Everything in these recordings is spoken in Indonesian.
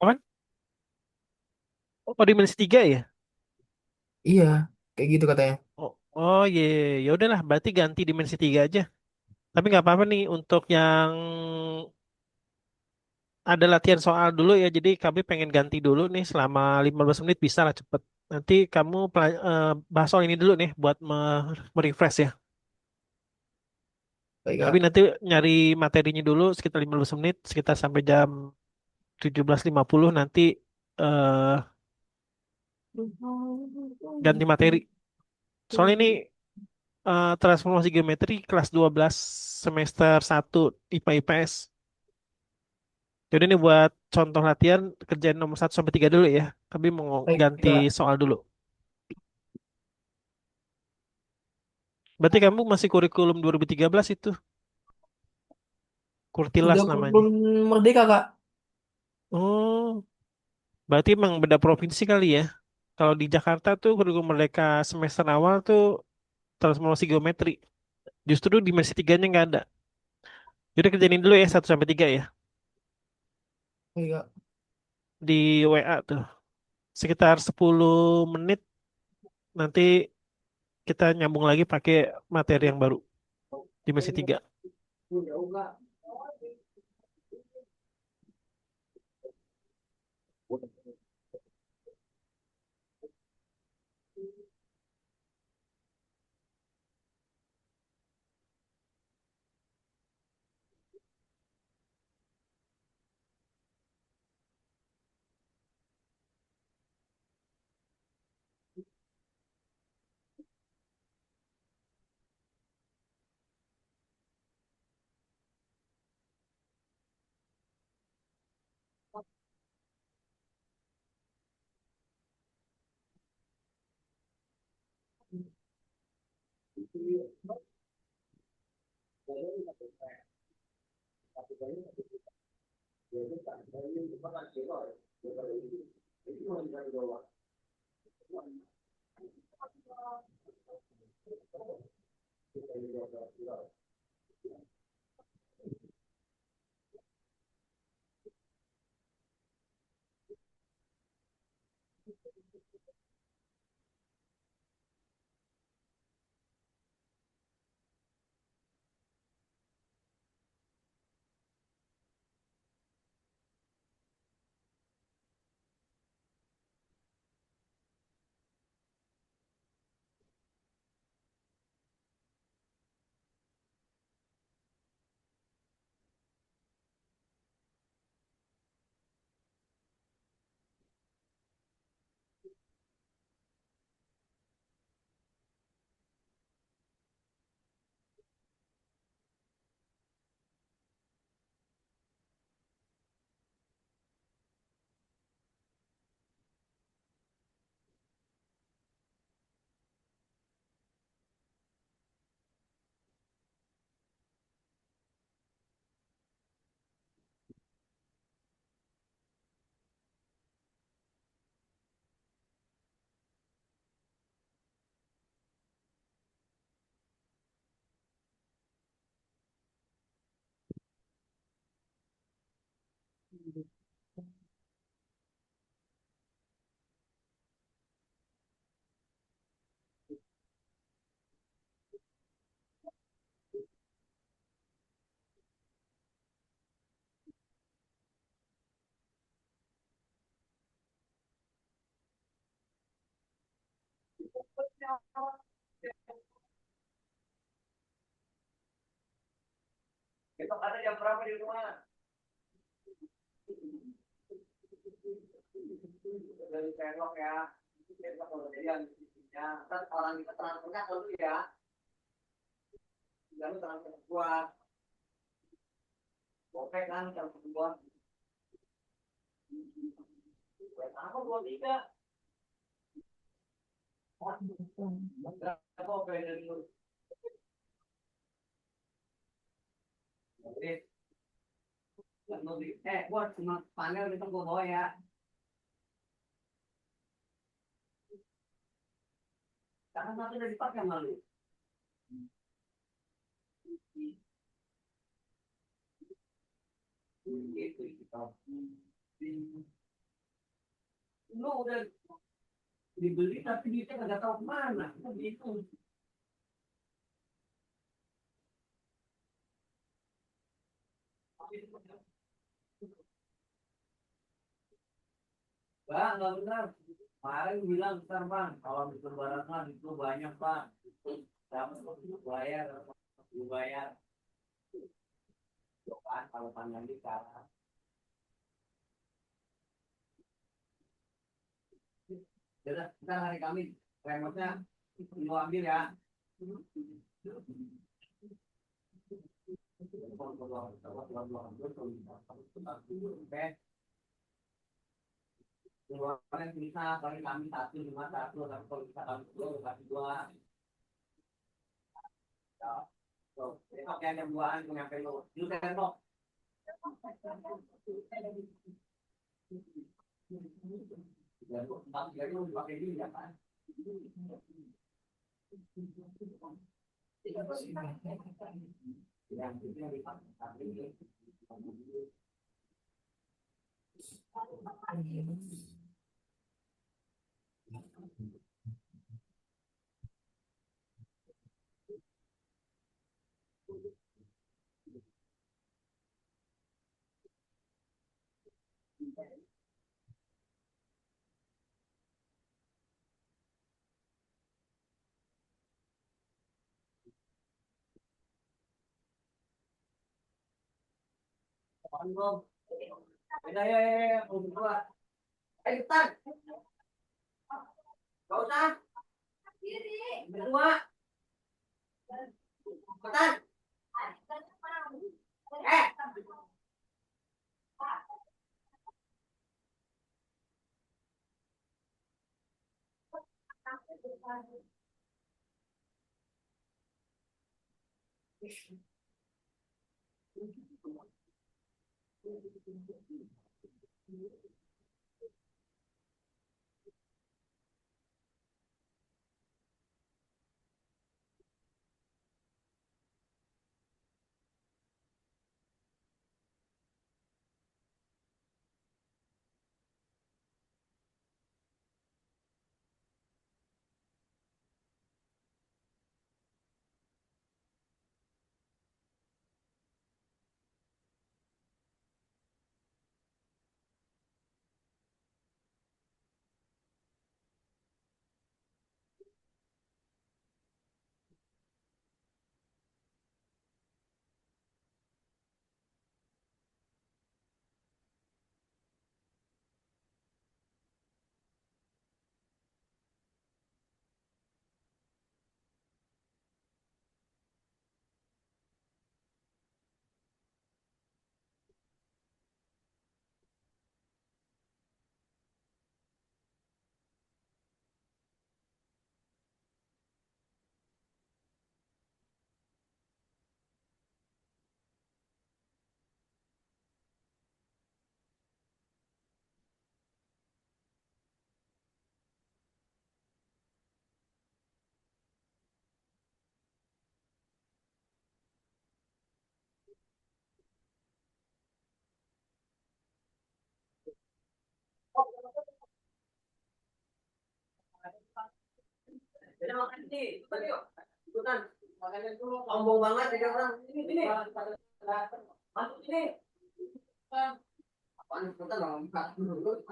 Oh kan? Oh, dimensi tiga ya? Iya, kayak gitu katanya. Oh, iya, ya udahlah, berarti ganti dimensi tiga aja. Tapi nggak apa-apa nih untuk yang ada latihan soal dulu ya. Jadi kami pengen ganti dulu nih selama 15 menit bisa lah cepet. Nanti kamu bahas soal ini dulu nih buat merefresh ya. Baik, Kami Kak. nanti nyari materinya dulu sekitar 15 menit, sekitar sampai jam 17.50 nanti eh ganti materi. Soalnya ini transformasi geometri kelas 12 semester 1 IPA IPS. Jadi ini buat contoh latihan kerjaan nomor 1 sampai 3 dulu ya. Kami mau Baik, ganti Kak. soal dulu. Berarti kamu masih kurikulum 2013 itu. Kurtilas Udah namanya. kurikulum Merdeka, Kak. Oh, berarti emang beda provinsi kali ya. Kalau di Jakarta tuh kurikulum Merdeka semester awal tuh transformasi geometri. Justru dimensi tiganya nggak ada. Jadi kerjain dulu ya 1 sampai 3 ya. Baik, Kak. Di WA tuh. Sekitar 10 menit nanti kita nyambung lagi pakai materi yang baru. Dimensi tiga. Besok ada jam berapa di rumah? Dari Sherlock ya. Besok kalau jadi yang isinya. Ntar orang kita transfernya kalau ya. Lalu transfer buat. Oke kan transfer buat. Buat apa buat tiga? Berapa oke dari lu? Buat cuma panel itu gue bawa ya. Karena satu udah dipakai malu. Gitu gitu. lu udah dibeli tapi duitnya nggak tahu kemana. Begitu. Bang, nggak benar. Kemarin bilang besar bang, kalau di lebaran itu banyak bang. Dapat bayar, bayar. Kan kalau panjang di sekarang. Jadi kita hari Kamis, remote-nya mau ambil ya. Oke, kemarin bisa kali kami 151, tapi kalau bisa kami dua kasih dua. Oke, ada buahan nyampe lu. Lu kan kok. Dan kok jadi lu pakai ini ya kan? Yang itu yang dipakai. Belum. Ya, berdua. Ayo, Tan. Gak usah. Berdua. Tan. Eh. Jadi makan sih. Yuk. Ikutan. Makanya itu sombong banget ya orang. Ini. Masuk sini. Apaan ikutan orang buka dulu.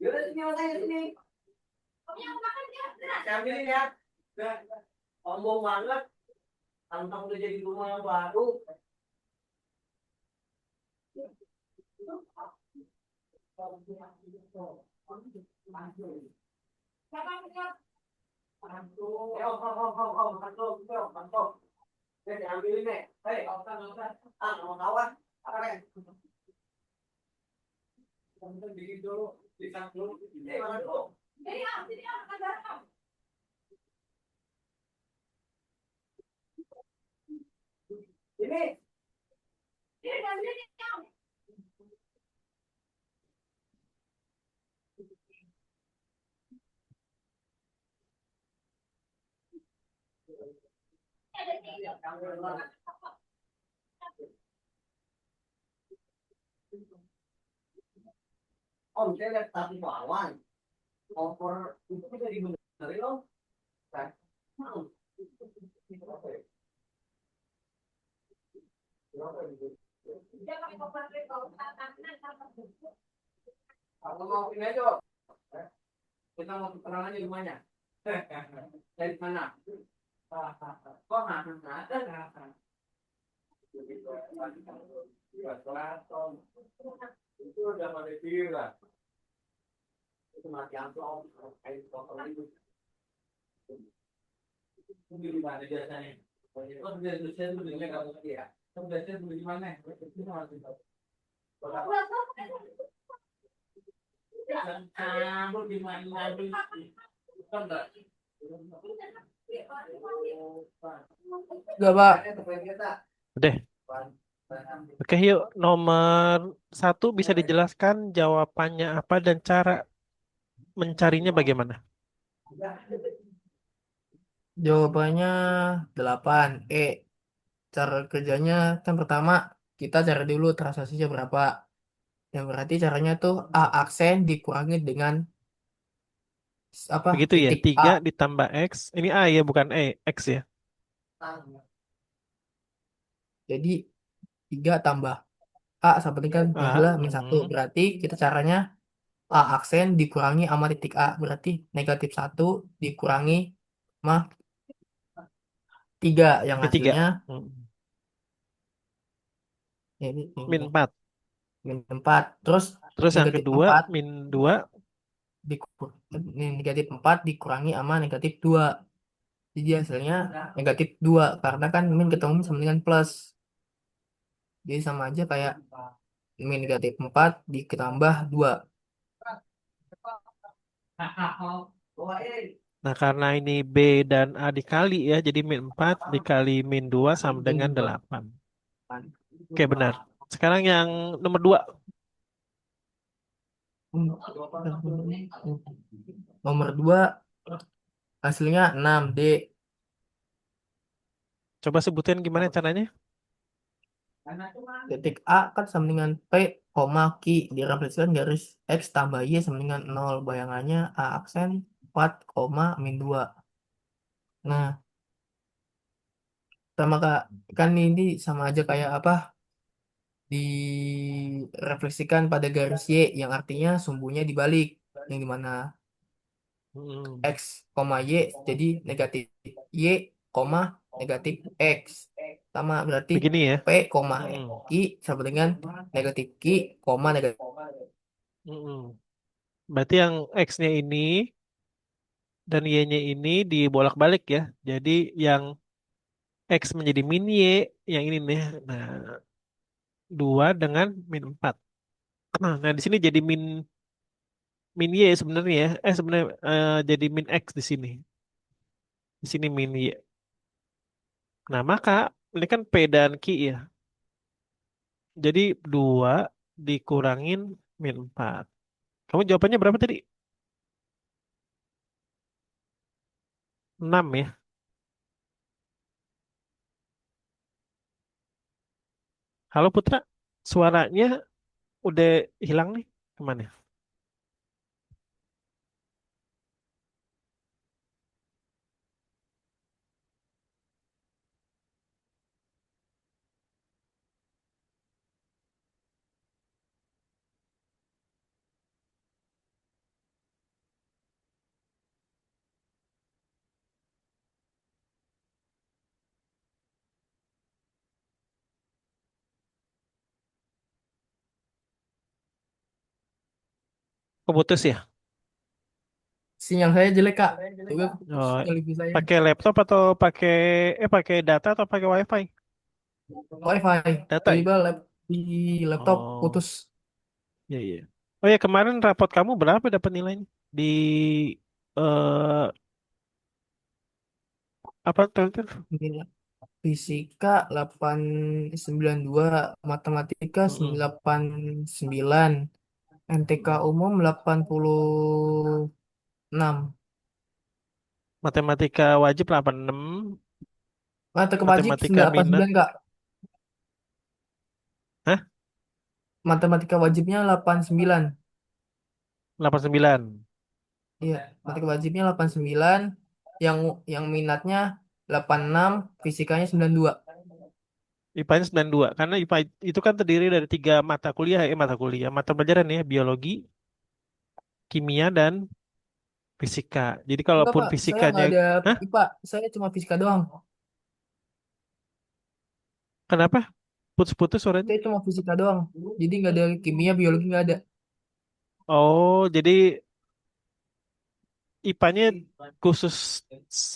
Yaudah sini makanya sini. Saya ambilin ya. Sombong banget. Tantang udah jadi rumah yang baru. Ambilin nih. Hei, mau kawan. Apa nih? Bikin dulu, dikat dulu. Mana dulu? Ini. Om, saya lihat tapi wawan. kompor itu bisa dibenerin loh kan. Aku mau ini aja. Kita mau kenalan aja rumahnya. Dari mana? Kok nggak? Itu udah pada tiga. Itu mati amplop. Kayak kotor itu. Itu di mana biasanya? Oh, biasanya itu belinya kalau ya. Itu biasanya beli di mana? Itu masih tahu. Campur di mana beli? Kan enggak. Gak, Pak. Deh. Oke, yuk. Nomor satu bisa dijelaskan jawabannya apa dan cara mencarinya bagaimana? Jawabannya 8. Cara kerjanya kan pertama kita cari dulu transaksinya berapa. Yang berarti caranya tuh A aksen dikurangi dengan apa Begitu ya, titik A. 3 ditambah X. Ini A ya, bukan X ya. Jadi 3 tambah A sama dengan yang A. adalah min 1. Berarti kita caranya A aksen dikurangi sama titik A. Berarti -1 dikurangi sama 3 yang Ini 3. hasilnya ya ini Min 4. min 4. Terus Terus yang negatif kedua, 4 min 2. negatif 4 dikurangi sama negatif 2. Jadi hasilnya negatif 2 karena kan min ketemu sama dengan plus. Jadi sama aja kayak min negatif 4 ditambah 2. Nah, karena ini B dan A dikali ya, jadi min 4 dikali min 2 sama dengan 8. Oke, benar. Sekarang yang nomor 2. Nomor 2 hasilnya 6D. Coba sebutin gimana caranya? Titik A kan sama dengan P, koma Q. Direfleksikan garis X tambah Y sama dengan 0. Bayangannya A aksen 4, koma min 2. Nah, sama Kak, kan ini sama aja kayak apa? Direfleksikan pada garis Y yang artinya sumbunya dibalik. Yang dimana Hmm, X, koma Y jadi negatif Y, koma negatif X. Sama berarti begini ya. P, koma Hmm, Q sama dengan negatif Q, koma negatif. hmm. Berarti yang X-nya ini dan Y-nya ini dibolak-balik ya. Jadi yang X menjadi min Y, yang ini nih. Nah, 2 dengan min 4. Nah, di sini jadi min Y sebenarnya ya. Sebenarnya jadi min X di sini. Di sini min Y. Nah, maka ini kan P dan Q ya. Jadi 2 dikurangin min 4. Kamu jawabannya berapa tadi? 6 ya. Halo Putra, suaranya udah hilang nih. Kemana? Keputus ya? Sinyal saya jelek Kak. Juga Oh, sinyal wifi saya. pakai laptop atau pakai data atau pakai WiFi? Wifi Data ya? tiba-tiba di laptop Oh, putus. iya iya. Oh ya, kemarin rapot kamu berapa dapat nilainya? Di eh apa tuh? Nilai fisika 892, matematika Mm-mm. 89, MTK umum 86. Matematika wajib 86, Matematika wajib matematika minat, 89 Kak. hah? Matematika wajibnya 89. 89. Iya, matematika wajibnya 89, yang yang minatnya 86, fisikanya 92. IPA-nya 92 karena IPA itu kan terdiri dari tiga mata pelajaran ya, biologi, kimia dan fisika. Jadi Enggak, kalaupun Pak, saya fisikanya, nggak ada hah? IPA, saya cuma fisika doang. Kenapa? Putus-putus suaranya. Saya cuma fisika doang. Jadi nggak ada kimia, biologi nggak ada. Oh, jadi IPA-nya khusus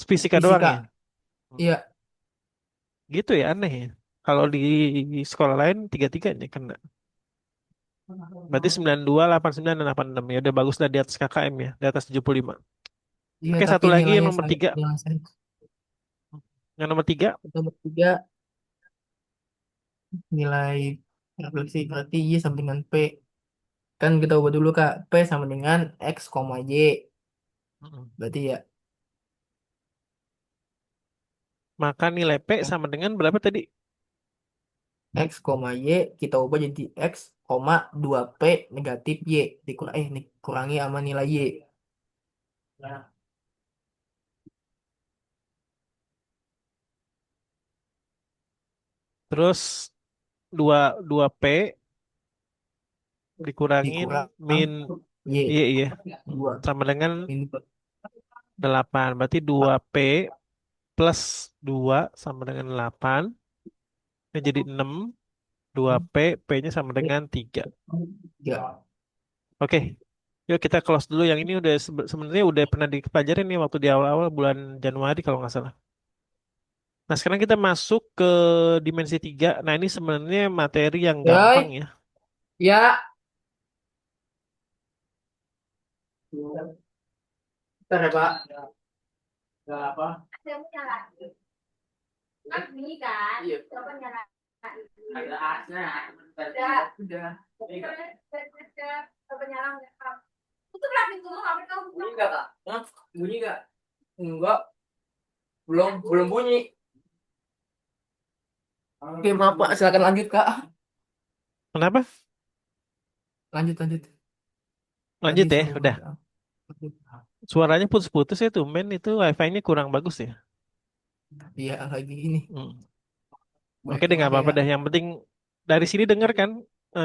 fisika doang ya? Fisika, Hmm. iya, Gitu ya, aneh ya. Kalau di sekolah lain tiga-tiganya kena. Berarti 92, 89, dan 86 ya. Udah bagus lah di atas KKM ya, di atas 75. iya. Oke, Tapi satu lagi yang nilainya nomor saya, tiga. nilai saya Yang nomor tiga, nomor 3, nilai refleksi berarti Y sama dengan P. Kan kita ubah dulu Kak, P sama dengan X, Y. mm, Berarti ya maka nilai P sama dengan berapa tadi? X, Y kita ubah jadi X, 2P negatif Y. Dikurangi sama nilai Y. Terus dua p dikurangin Dikurang min Y. iya iya 2. sama dengan Ini 8. Berarti 2P plus 2 sama dengan 8. Ini jadi 6. 2P, P-nya sama dengan 3. 3. Oke, yuk kita close dulu. Yang ini udah sebenarnya udah pernah dipelajarin nih waktu di awal-awal bulan Januari kalau nggak salah. Nah, sekarang kita masuk ke dimensi 3. Nah, ini sebenarnya materi yang gampang Ya, ya. ya. Bentar ya, Pak. Nggak apa? Kan bunyi kan? Iya. Coba nyalain. Ada asnya. Udah. Coba nyalain. Itu berarti itu apa kamu? Bunyi nggak, Kak? Hah? Bunyi nggak? Enggak. Belum, belum bunyi. Oke, maaf, Pak. Silakan lanjut, Kak. Kenapa? Lanjut, lanjut. Tadi Lanjut ya, suruh udah. lanjut. Suaranya putus-putus ya, tumben itu wifi-nya kurang bagus ya. Iya, lagi ini. Hmm. Oke Baik deh, nggak kemarin apa-apa ya. deh. Yang penting dari sini denger kan,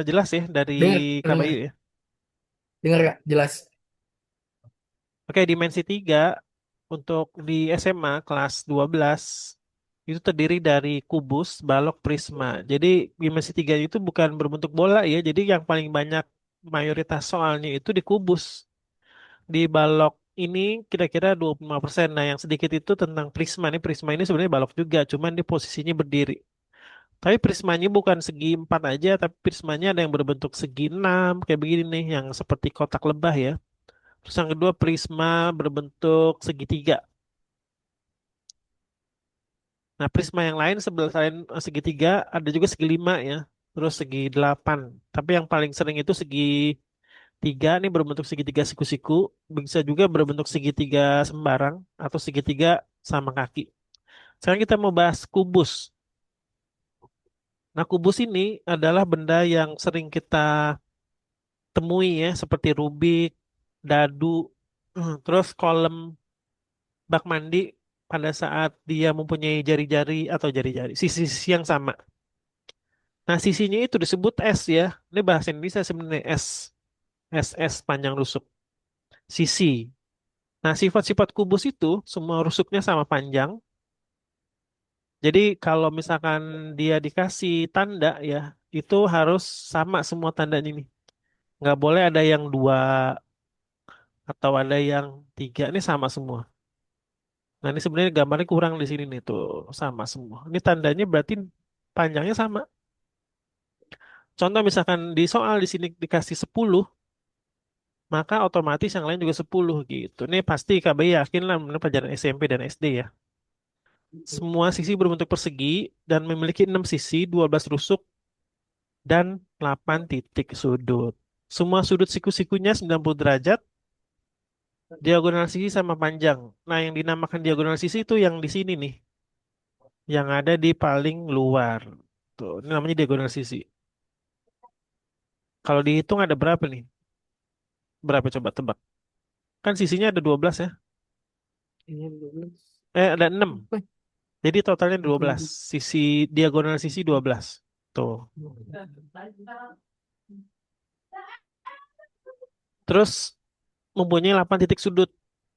jelas ya dari Dengar, KBU dengar. ya. Dengar, Kak. Jelas. Oke, dimensi 3 untuk di SMA kelas 12 itu terdiri dari kubus, balok, prisma. Jadi dimensi 3 itu bukan berbentuk bola ya. Jadi yang paling banyak mayoritas soalnya itu di kubus. Di balok ini kira-kira 25%. Nah, yang sedikit itu tentang prisma. Nih prisma ini sebenarnya balok juga, cuman di posisinya berdiri. Tapi prismanya bukan segi 4 aja, tapi prismanya ada yang berbentuk segi 6, kayak begini nih, yang seperti kotak lebah ya. Terus yang kedua prisma berbentuk segitiga. Nah, prisma yang lain sebelah selain segitiga ada juga segi 5 ya. Terus segi 8. Tapi yang paling sering itu segi 3 nih berbentuk segitiga siku-siku. Bisa juga berbentuk segitiga sembarang atau segitiga sama kaki. Sekarang kita mau bahas kubus. Nah, kubus ini adalah benda yang sering kita temui ya, seperti Rubik, dadu, terus kolom bak mandi pada saat dia mempunyai jari-jari atau jari-jari, sisi-sisi yang sama. Nah, sisinya itu disebut S ya. Ini bahasa Indonesia sebenarnya S. SS panjang rusuk. Sisi. Nah, sifat-sifat kubus itu semua rusuknya sama panjang. Jadi kalau misalkan dia dikasih tanda ya, itu harus sama semua tandanya ini. Nggak boleh ada yang dua atau ada yang tiga. Ini sama semua. Nah, ini sebenarnya gambarnya kurang di sini nih tuh, sama semua. Ini tandanya berarti panjangnya sama. Contoh misalkan di soal di sini dikasih 10, maka otomatis yang lain juga 10 gitu. Ini pasti KB yakin lah menurut pelajaran SMP dan SD ya. Semua sisi berbentuk persegi dan memiliki 6 sisi, 12 rusuk, dan 8 titik sudut. Semua sudut siku-sikunya 90 derajat, diagonal sisi sama panjang. Nah, yang dinamakan diagonal sisi itu yang di sini nih, yang ada di paling luar. Tuh, ini namanya diagonal sisi. Kalau dihitung ada berapa nih? Berapa coba tebak? Kan sisinya ada 12 ya. Ini 12. Ada 6. Wih, Jadi totalnya itu 12. Sisi diagonal sisi 12. Tuh. Terus mempunyai 8 titik sudut.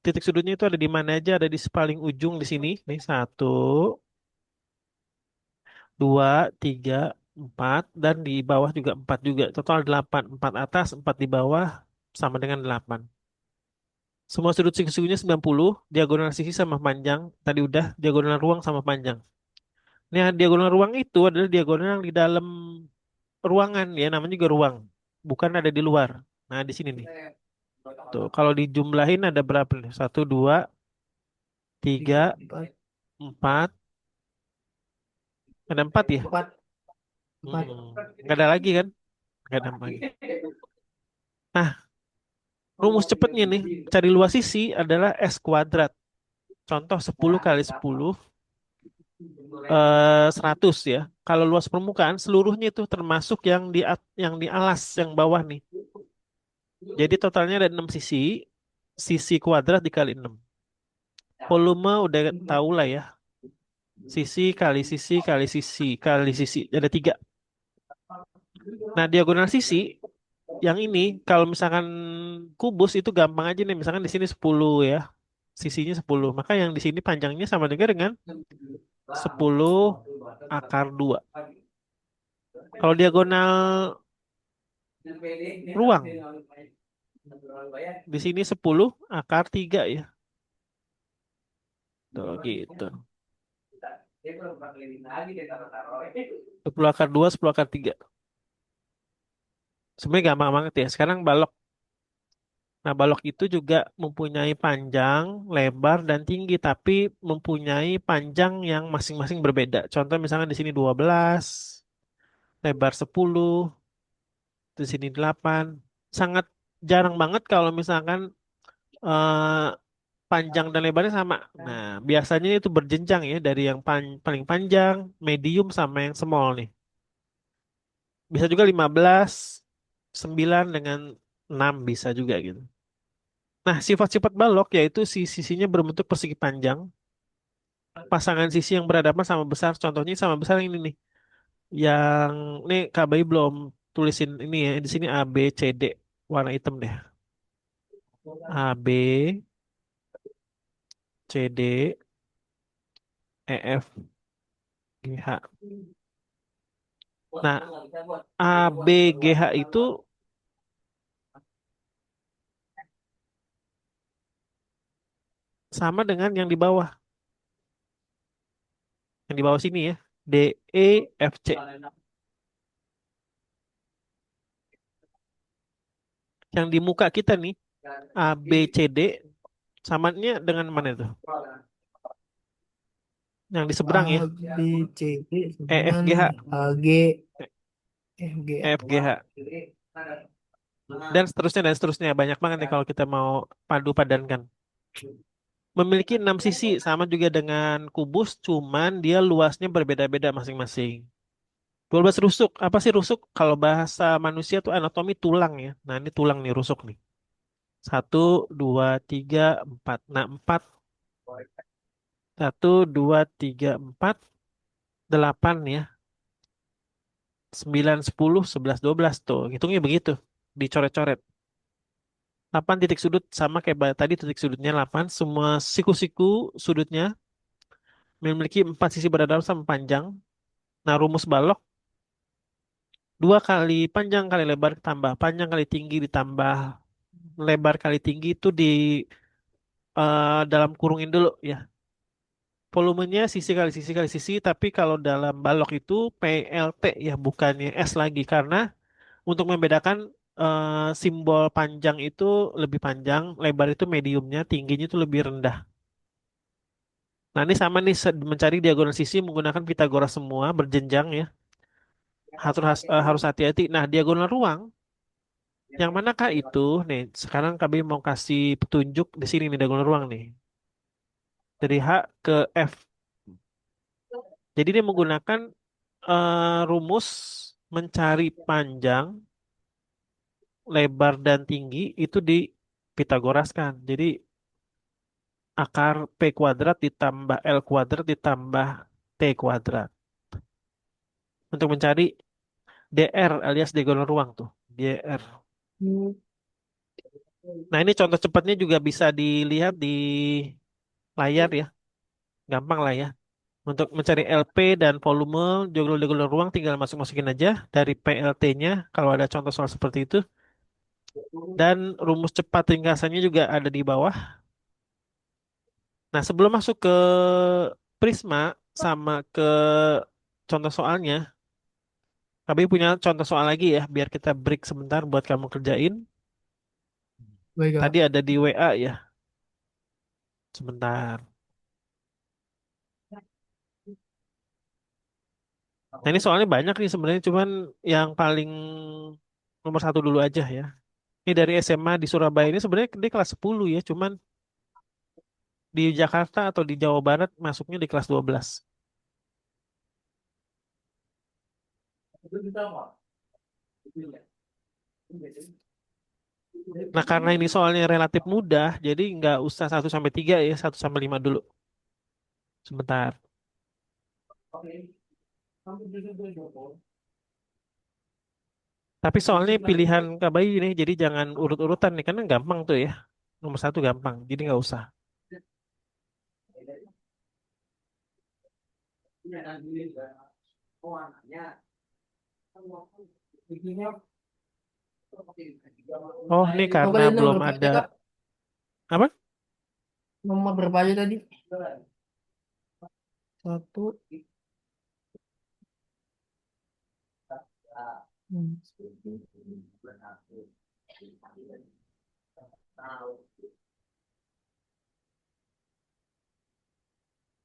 Titik sudutnya itu ada di mana aja? Ada di paling ujung di sini. Nih, satu, dua, tiga, empat, dan di bawah juga empat juga. Total 8. Empat atas, empat di bawah, sama dengan 8. Semua sudut sisinya 90, diagonal sisi sama panjang. Tadi udah, diagonal ruang sama panjang. Nah, diagonal ruang itu adalah diagonal yang di dalam ruangan ya, namanya juga ruang. Bukan ada di luar. Nah, di sini nih. Tuh, kalau dijumlahin ada berapa nih? Satu, dua, tiga, tiga, empat, empat. Ada empat ya? empat, empat. Nggak ada lagi kan? Nggak ada lagi. Nah, rumus cepatnya nih, cari luas sisi adalah S kuadrat. Contoh 10 kali 10, 100 ya. Kalau luas permukaan, seluruhnya itu termasuk yang di alas, yang bawah nih. Jadi totalnya ada 6 sisi, sisi kuadrat dikali 6. Volume udah tahu lah ya. Sisi kali sisi kali sisi kali sisi. Ada 3. Nah, diagonal sisi yang ini kalau misalkan kubus itu gampang aja nih. Misalkan di sini 10 ya. Sisinya 10. Maka yang di sini panjangnya sama dengan 10 akar 2. Kalau diagonal ruang di sini 10 akar 3 ya. Tuh gitu. 10 akar 2, 10 akar 3. Sebenarnya gampang banget ya. Sekarang balok. Nah, balok itu juga mempunyai panjang, lebar, dan tinggi, tapi mempunyai panjang yang masing-masing berbeda. Contoh misalnya di sini 12, lebar 10, di sini 8. Sangat jarang banget kalau misalkan eh, panjang dan lebarnya sama. Nah, biasanya itu berjenjang ya dari yang paling panjang, medium sama yang small nih. Bisa juga 15, 9 dengan 6 bisa juga gitu. Nah, sifat-sifat balok yaitu sisinya berbentuk persegi panjang, pasangan sisi yang berhadapan sama besar, contohnya sama besar yang ini nih. Yang nih KBI belum tulisin ini ya, di sini A B C D warna hitam deh. A B C D E F G H. Nah, A B G H itu sama dengan yang di bawah. Yang di bawah sini ya. D E F C. Yang di muka kita nih, A B C D samanya dengan mana itu? Yang di A, seberang ya. B, C, D E F dengan G H. A, G, F, G, E F G H. Dan seterusnya banyak banget nih kalau kita mau padu padankan. Memiliki 6 sisi sama juga dengan kubus, cuman dia luasnya berbeda-beda masing-masing. 12 rusuk. Apa sih rusuk? Kalau bahasa manusia tuh anatomi tulang ya. Nah, ini tulang nih rusuk nih. Satu, dua, tiga, empat. Nah, empat. Satu, dua, tiga, empat. Delapan ya. 9, 10, 11, 12 tuh. Hitungnya begitu. Dicoret-coret. 8 titik sudut sama kayak tadi titik sudutnya 8. Semua siku-siku sudutnya memiliki 4 sisi berada sama panjang. Nah, rumus balok 2 kali panjang kali lebar tambah panjang kali tinggi ditambah lebar kali tinggi itu di dalam kurungin dulu ya. Volumenya sisi kali sisi kali sisi, tapi kalau dalam balok itu PLT ya, bukannya S lagi karena untuk membedakan simbol panjang itu lebih panjang, lebar itu mediumnya, tingginya itu lebih rendah. Nah, ini sama nih mencari diagonal sisi menggunakan Pitagoras semua berjenjang ya. Harus hati-hati. Nah, diagonal ruang yang manakah itu? Nih, sekarang kami mau kasih petunjuk di sini nih diagonal ruang nih. Dari H ke F. Jadi dia menggunakan rumus mencari panjang, lebar dan tinggi itu di Pitagoras kan. Jadi akar P kuadrat ditambah L kuadrat ditambah T kuadrat. Untuk mencari DR alias diagonal ruang tuh. DR. Hmm. Nah ini contoh cepatnya juga bisa dilihat di layar ya. Gampang lah ya. Untuk mencari LP dan volume diagonal ruang tinggal masuk-masukin aja dari PLT-nya kalau ada contoh soal seperti itu. Dan rumus cepat ringkasannya juga ada di bawah. Nah, sebelum masuk ke Prisma sama ke contoh soalnya, kami punya contoh soal lagi ya, biar kita break sebentar buat kamu kerjain. Baik, Tadi Kak. ada di WA ya, sebentar. Nah, ini soalnya banyak nih sebenarnya, cuman yang paling nomor satu dulu aja ya. Ini dari SMA di Surabaya ini sebenarnya dia kelas 10 ya, cuman di Jakarta atau di Jawa Barat masuknya di kelas 12. Nah, karena ini soalnya relatif mudah, jadi nggak usah 1 sampai 3 ya, 1 sampai 5 dulu. Sebentar. Tapi soalnya pilihan KBI ini, jadi jangan urut-urutan nih, karena gampang tuh ya. Nomor satu gampang, jadi nggak usah. Oh, ini Coba karena lihat nomor belum berapa ada aja, Kak? apa? Nomor berapa aja tadi? Satu. Hmm.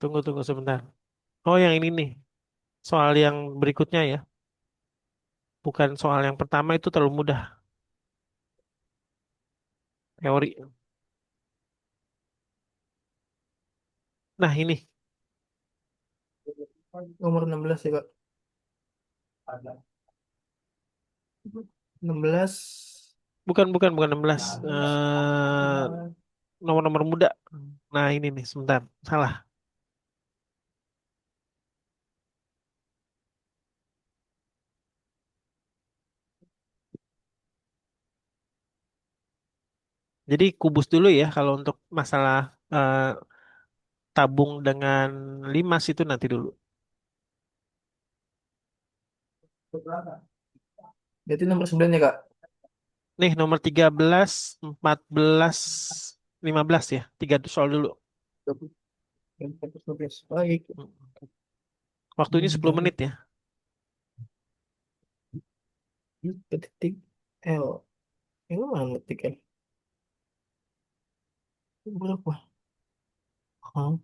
Tunggu sebentar. Oh, yang ini nih, soal yang berikutnya ya. Bukan soal yang pertama itu terlalu mudah, teori. Nah, ini Nomor 16 ya, Kak. 16. bukan 16. Nomor-nomor muda. Nah, ini nih, sebentar. Salah. Jadi kubus dulu ya kalau untuk masalah tabung dengan limas itu nanti dulu. Berarti nomor 9 ya, Kak. Nih nomor 13, 14, 15 ya. Tiga soal dulu. 12. Baik. Waktunya 10 menit ya. Titik L. Ini mana titik L? Berapa? Hah?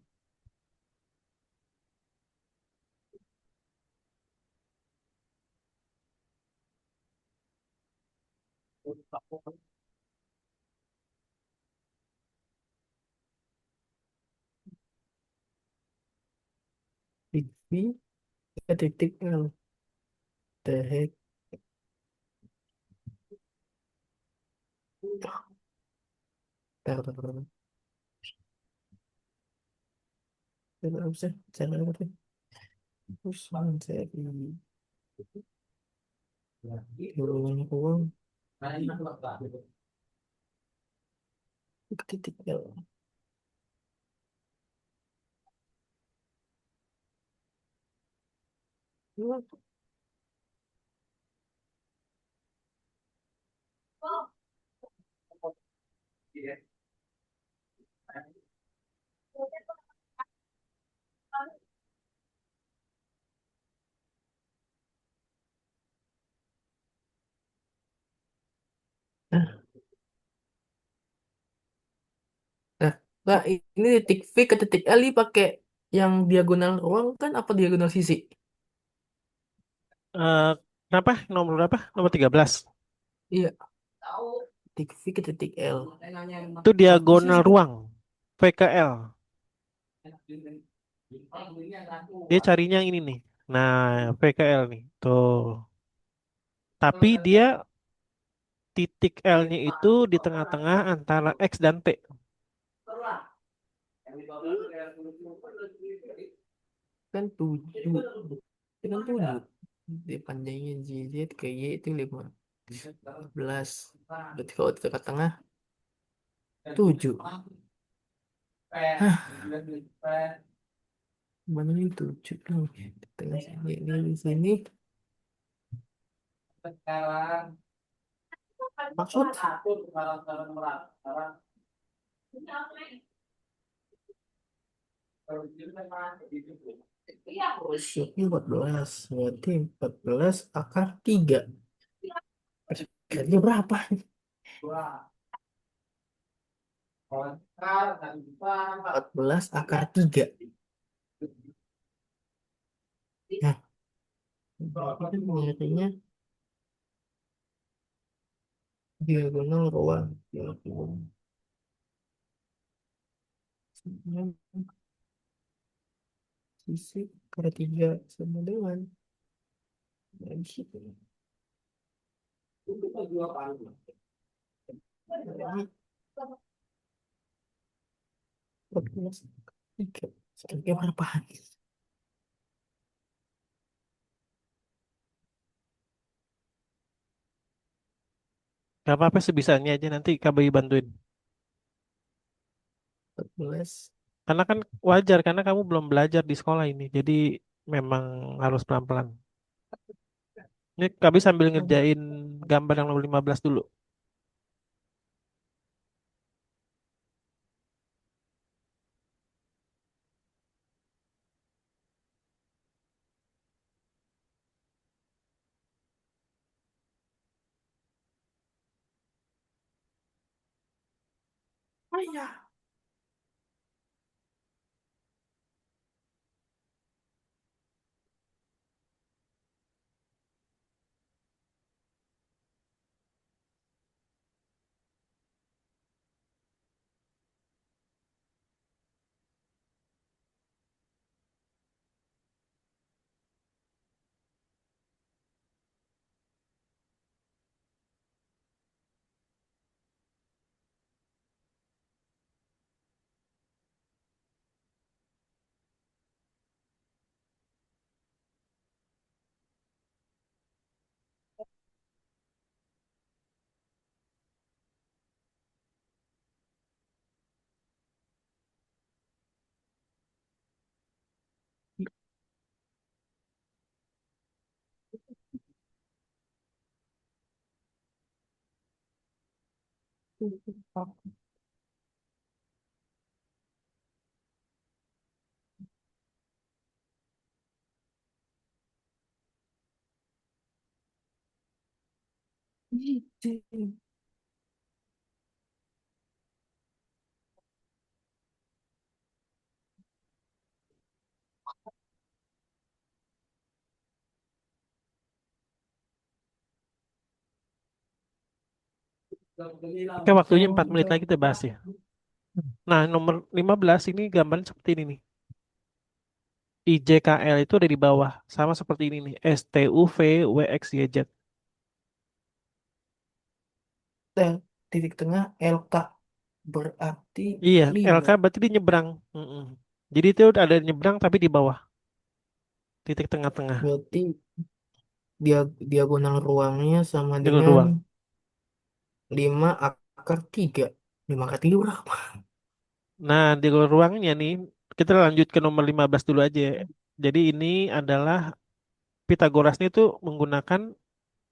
TV titik L. The heck? Tar. Apa sih? Cara apa sih? Terus seri. Banyak uang. Titik L. Nah, nah, Kak, ini titik V ke titik L ini pakai yang diagonal ruang kan apa diagonal sisi? Eh, Kenapa? Nomor berapa? Nomor 13. Iya, titik V ke titik L. Itu Apa sih diagonal sebenarnya? ruang. VKL. Dia carinya yang ini nih. Nah, VKL nih. Tuh. Tapi dia titik L-nya itu di tengah-tengah antara X dan T. Kan 7. Itu kan 7. Dipanjangin Z ke Y itu 15. Berarti kalau di tengah-tengah 7. Hah, mana ini 7 tuh? Di tengah sini, ini di sini. Maksud rusyuknya 14. Berarti 14 akar 3. Akarnya berapa? 14 akar 3. Nah, berarti kan nyarinya diagonal ruang. Diagonal. Sisi akar 3 sama dengan. Nah, di situ. Ini 14 akar 3. Sekarang berapa? Gak apa-apa sebisanya aja nanti KBI bantuin. 14. Karena kan wajar karena kamu belum belajar di sekolah ini. Jadi memang harus pelan-pelan. Ini KBI sambil ngerjain gambar yang nomor 15 dulu. Ayah. Oke, waktunya 4 menit lagi kita bahas ya. Nah, nomor 15 ini gambarnya seperti ini nih. IJKL itu ada di bawah. Sama seperti ini nih. STUV WXYZ. Titik tengah LK berarti Iya, LK 5. berarti di nyebrang. Mm-mm. Jadi itu ada nyebrang tapi di bawah. Titik tengah-tengah. Berarti diagonal ruangnya sama Di dengan ruang. 5 akar 3. 5 akar 3 berapa? Nah, di ruangnya nih, kita lanjut ke nomor 15 dulu aja. Jadi ini adalah Pitagorasnya itu menggunakan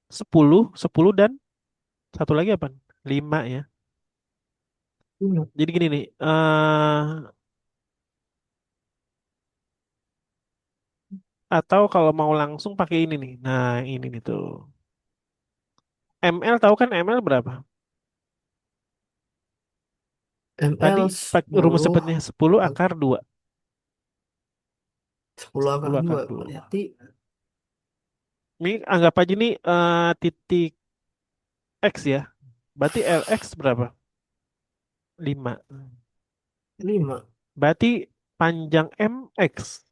10, 10 dan satu lagi apa? 5 ya. Ini. Jadi gini nih, atau kalau mau langsung pakai ini nih. Nah, ini nih tuh. ML tahu kan ML berapa? Tadi ML pakai rumus 10 sepertinya 10 akar 2. 10 akar 10 akar 2 2. berarti Ini anggap aja nih titik X ya. Berarti LX berapa? 5. 5. Berarti panjang MX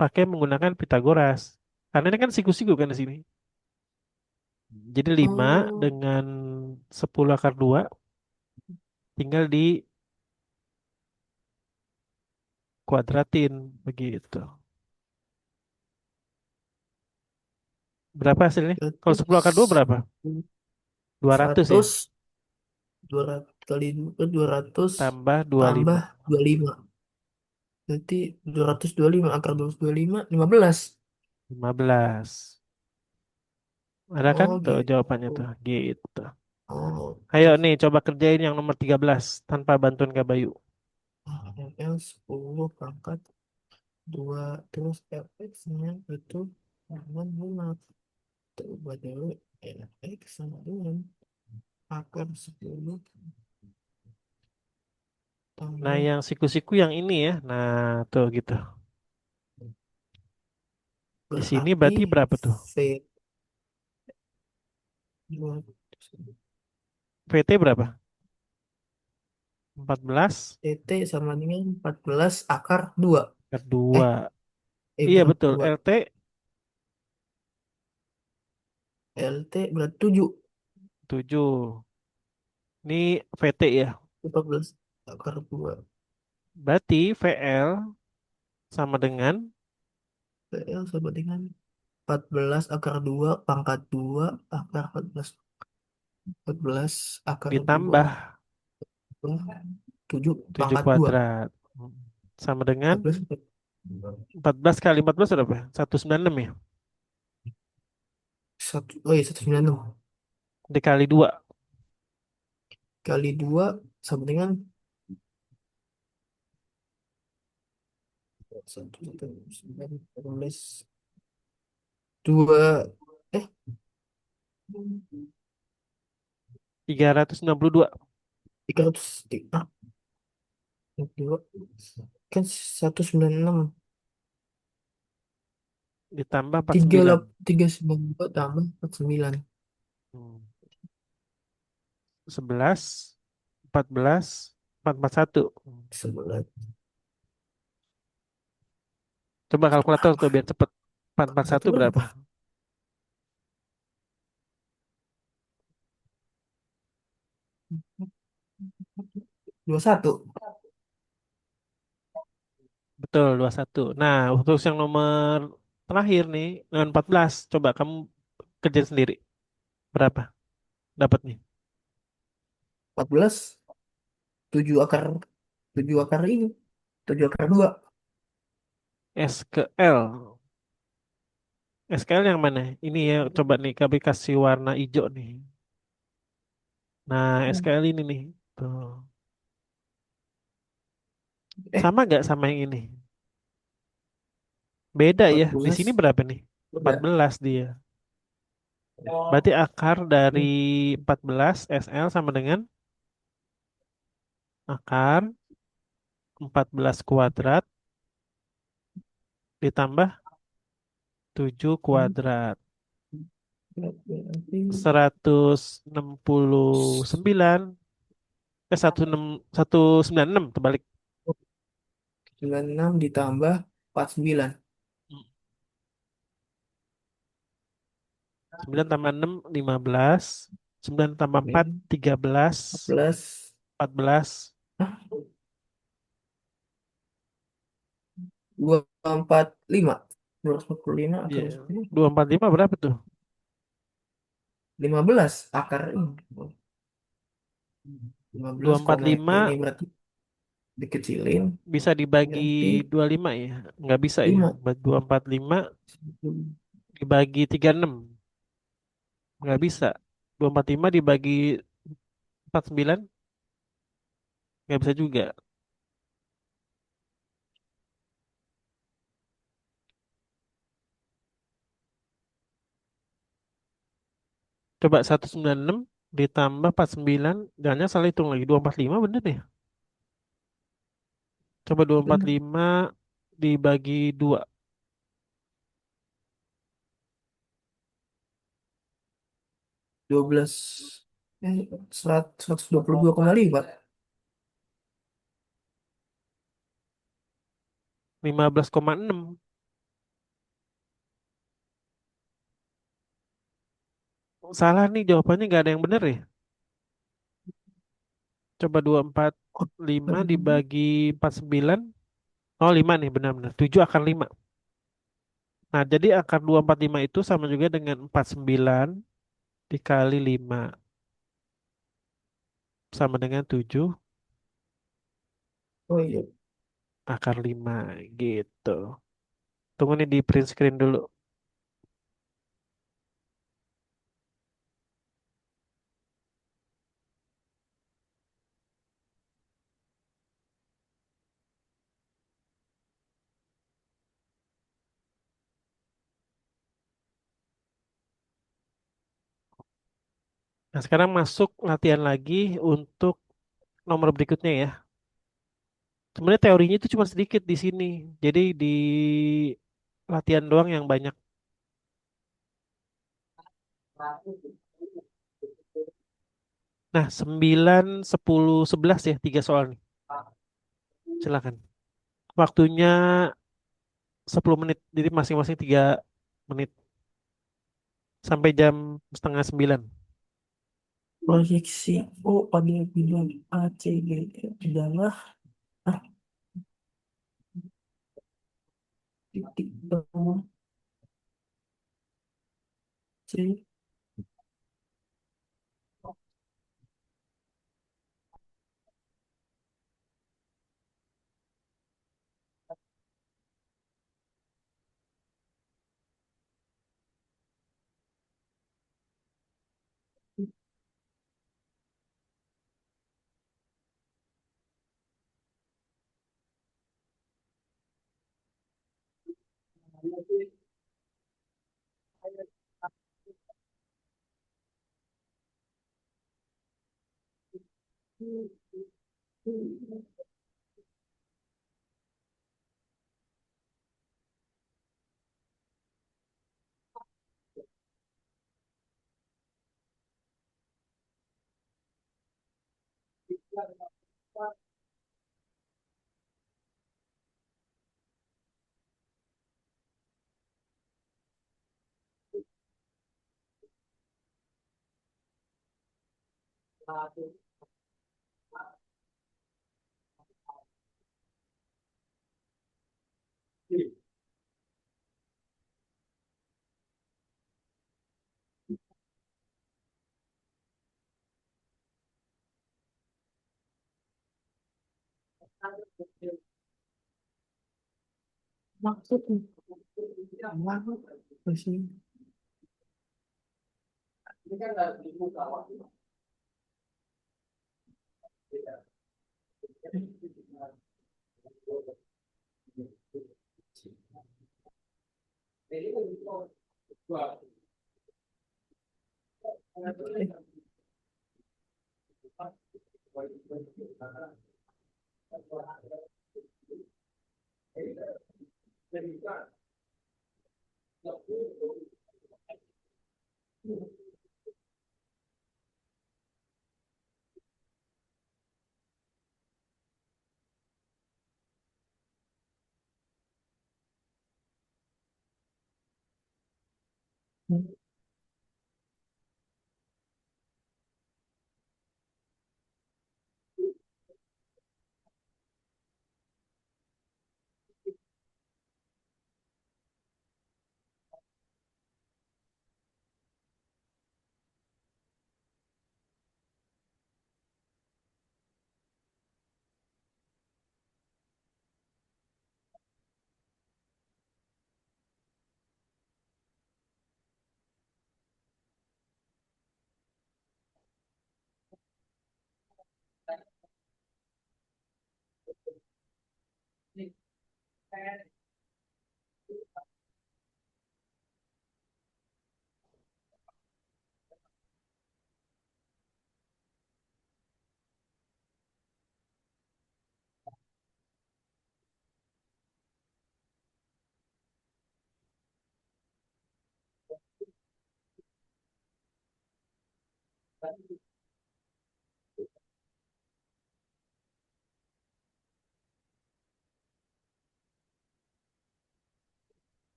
pakai menggunakan Pitagoras. Karena ini kan siku-siku kan di sini. Jadi 5 Oh, dengan 10 akar 2 tinggal dikuadratin begitu. Berapa hasilnya? Kalau 10 akar 2 100 berapa? 200 ya? 100 200 kali 200 Tambah dua puluh tambah lima 25. Berarti 225 akar 225 15. 15. Ada kan Oh tuh gitu. jawabannya tuh. Gitu. Oh, Ayo oke. nih coba kerjain yang nomor 13 tanpa bantuan Kak Bayu. ML 10 pangkat 2 terus fx-nya itu dengan 5. Coba dulu fx sama dengan akar 10 Nah, tambah yang siku-siku yang ini ya. Nah, tuh gitu. Di sini berarti berarti berapa tuh? v dua VT berapa? 14 dt sama dengan 14 akar 2. per Eh, 2. Iya bukan betul. 2. LT LT berarti 7. 7. Ini VT ya. 14 akar 2. Berarti VL sama dengan PL sama dengan 14 akar 2 pangkat 2 akar 14 akar 2 ditambah 7 7 pangkat 2. kuadrat. Sama dengan 14 14 kali 14 berapa? 196 ya? satu, oh iya 196 Dikali 2. kali 2 sama dengan 2 eh 362 300 ah, 2 kan 196 ditambah 3 49. 392 tambah 49 Hmm. 11, 14, 441. 11 Coba kalkulator tuh berapa biar cepet. satu 441 berapa? berapa 21 Betul, 21. Nah, untuk yang nomor terakhir nih, nomor 14. Coba kamu kerjain sendiri. Berapa? Dapat nih. 14 7 akar 7 akar ini 7 akar 2 S ke L. SKL yang mana? Ini ya, coba nih kami kasih warna hijau nih. Nah, SKL ini nih. Tuh. eh Sama nggak sama yang ini? Beda ya. Di 14 sini berapa nih? udah 14 dia. Berarti akar dari 14 SL sama dengan akar 14 kuadrat ditambah 7 kuadrat. berarti 169. 196 terbalik. 96 ditambah 49 9 tambah 6 15. 9 tambah 4 13. 14 14. Hah? 245 245 akar Iya. 10 245 berapa tuh? 15 akar ini 15 koma 245 ini berarti dikecilin bisa dibagi ganti 25 ya? Nggak bisa ya. 5 245 dibagi 36. Nggak bisa. 245 dibagi 49 nggak bisa juga. Coba 196 ditambah 49. Jangan salah hitung lagi. 245 bener ya? Coba bener 245 dibagi 2. 12 122,5 15,6. Salah nih jawabannya nggak ada yang bener ya? Coba 245 dibagi 49. Oh, 5 nih benar-benar. 7/5. Nah, jadi akar 245 itu sama juga dengan 49 dikali 5 sama dengan 7 Oh iya. akar 5 gitu. Tunggu nih di print screen dulu. Nah, sekarang masuk latihan lagi untuk nomor berikutnya ya. Sebenarnya teorinya itu cuma sedikit di sini. Jadi di latihan doang yang banyak. Nah, 9, 10, 11 ya, 3 soal nih. Silakan. Waktunya 10 menit. Jadi masing-masing 3 menit. Sampai jam setengah 9. Proyeksi O pada bidang A, C, B adalah ah, titik temu C. Maksudnya, apa sih?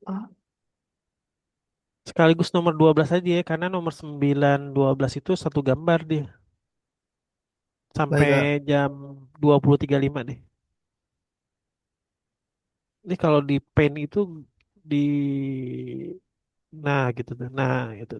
Ah, Sekaligus nomor 12 aja ya, karena nomor 9 12 itu satu gambar dia. baik Sampai Kak. jam 20.35 deh. Ini kalau di pen itu di nah gitu tuh. Nah, gitu.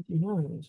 Gimana?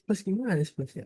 Terus gimana Mas ya?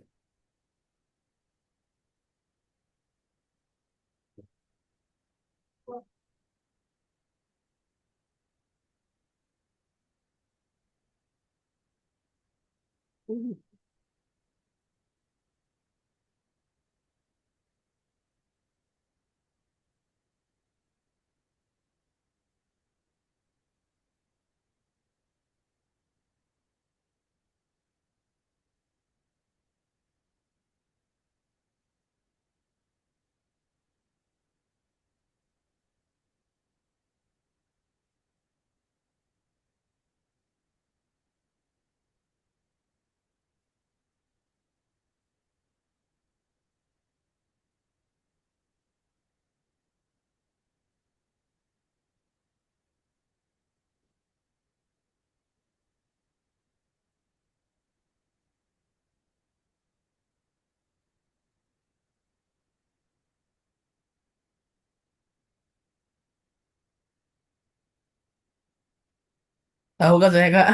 Tahu kan saya kak?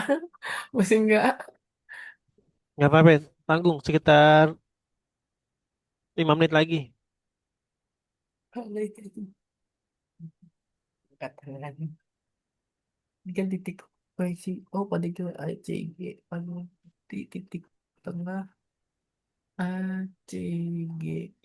Pusing nggak? Nggak apa-apa, tanggung sekitar 5 menit lagi. Kalau itu katakan ini kan titik proyeksi. Oh pada itu ACG pada di titik tengah ACGE.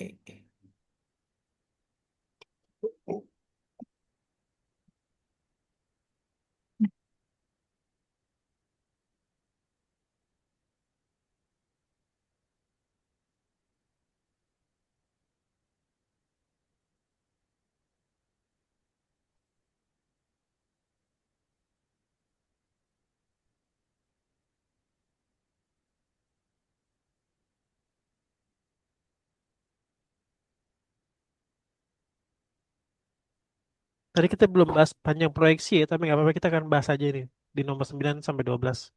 Tadi kita belum bahas panjang proyeksi ya, tapi nggak apa-apa kita akan bahas aja ini di nomor 9 sampai 12.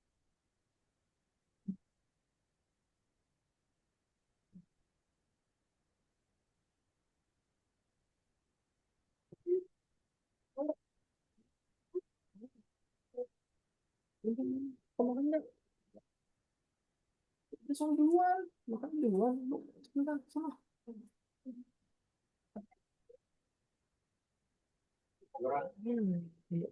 Kemarinnya langsung duluan, makan duluan. Sebentar, sama. Iya.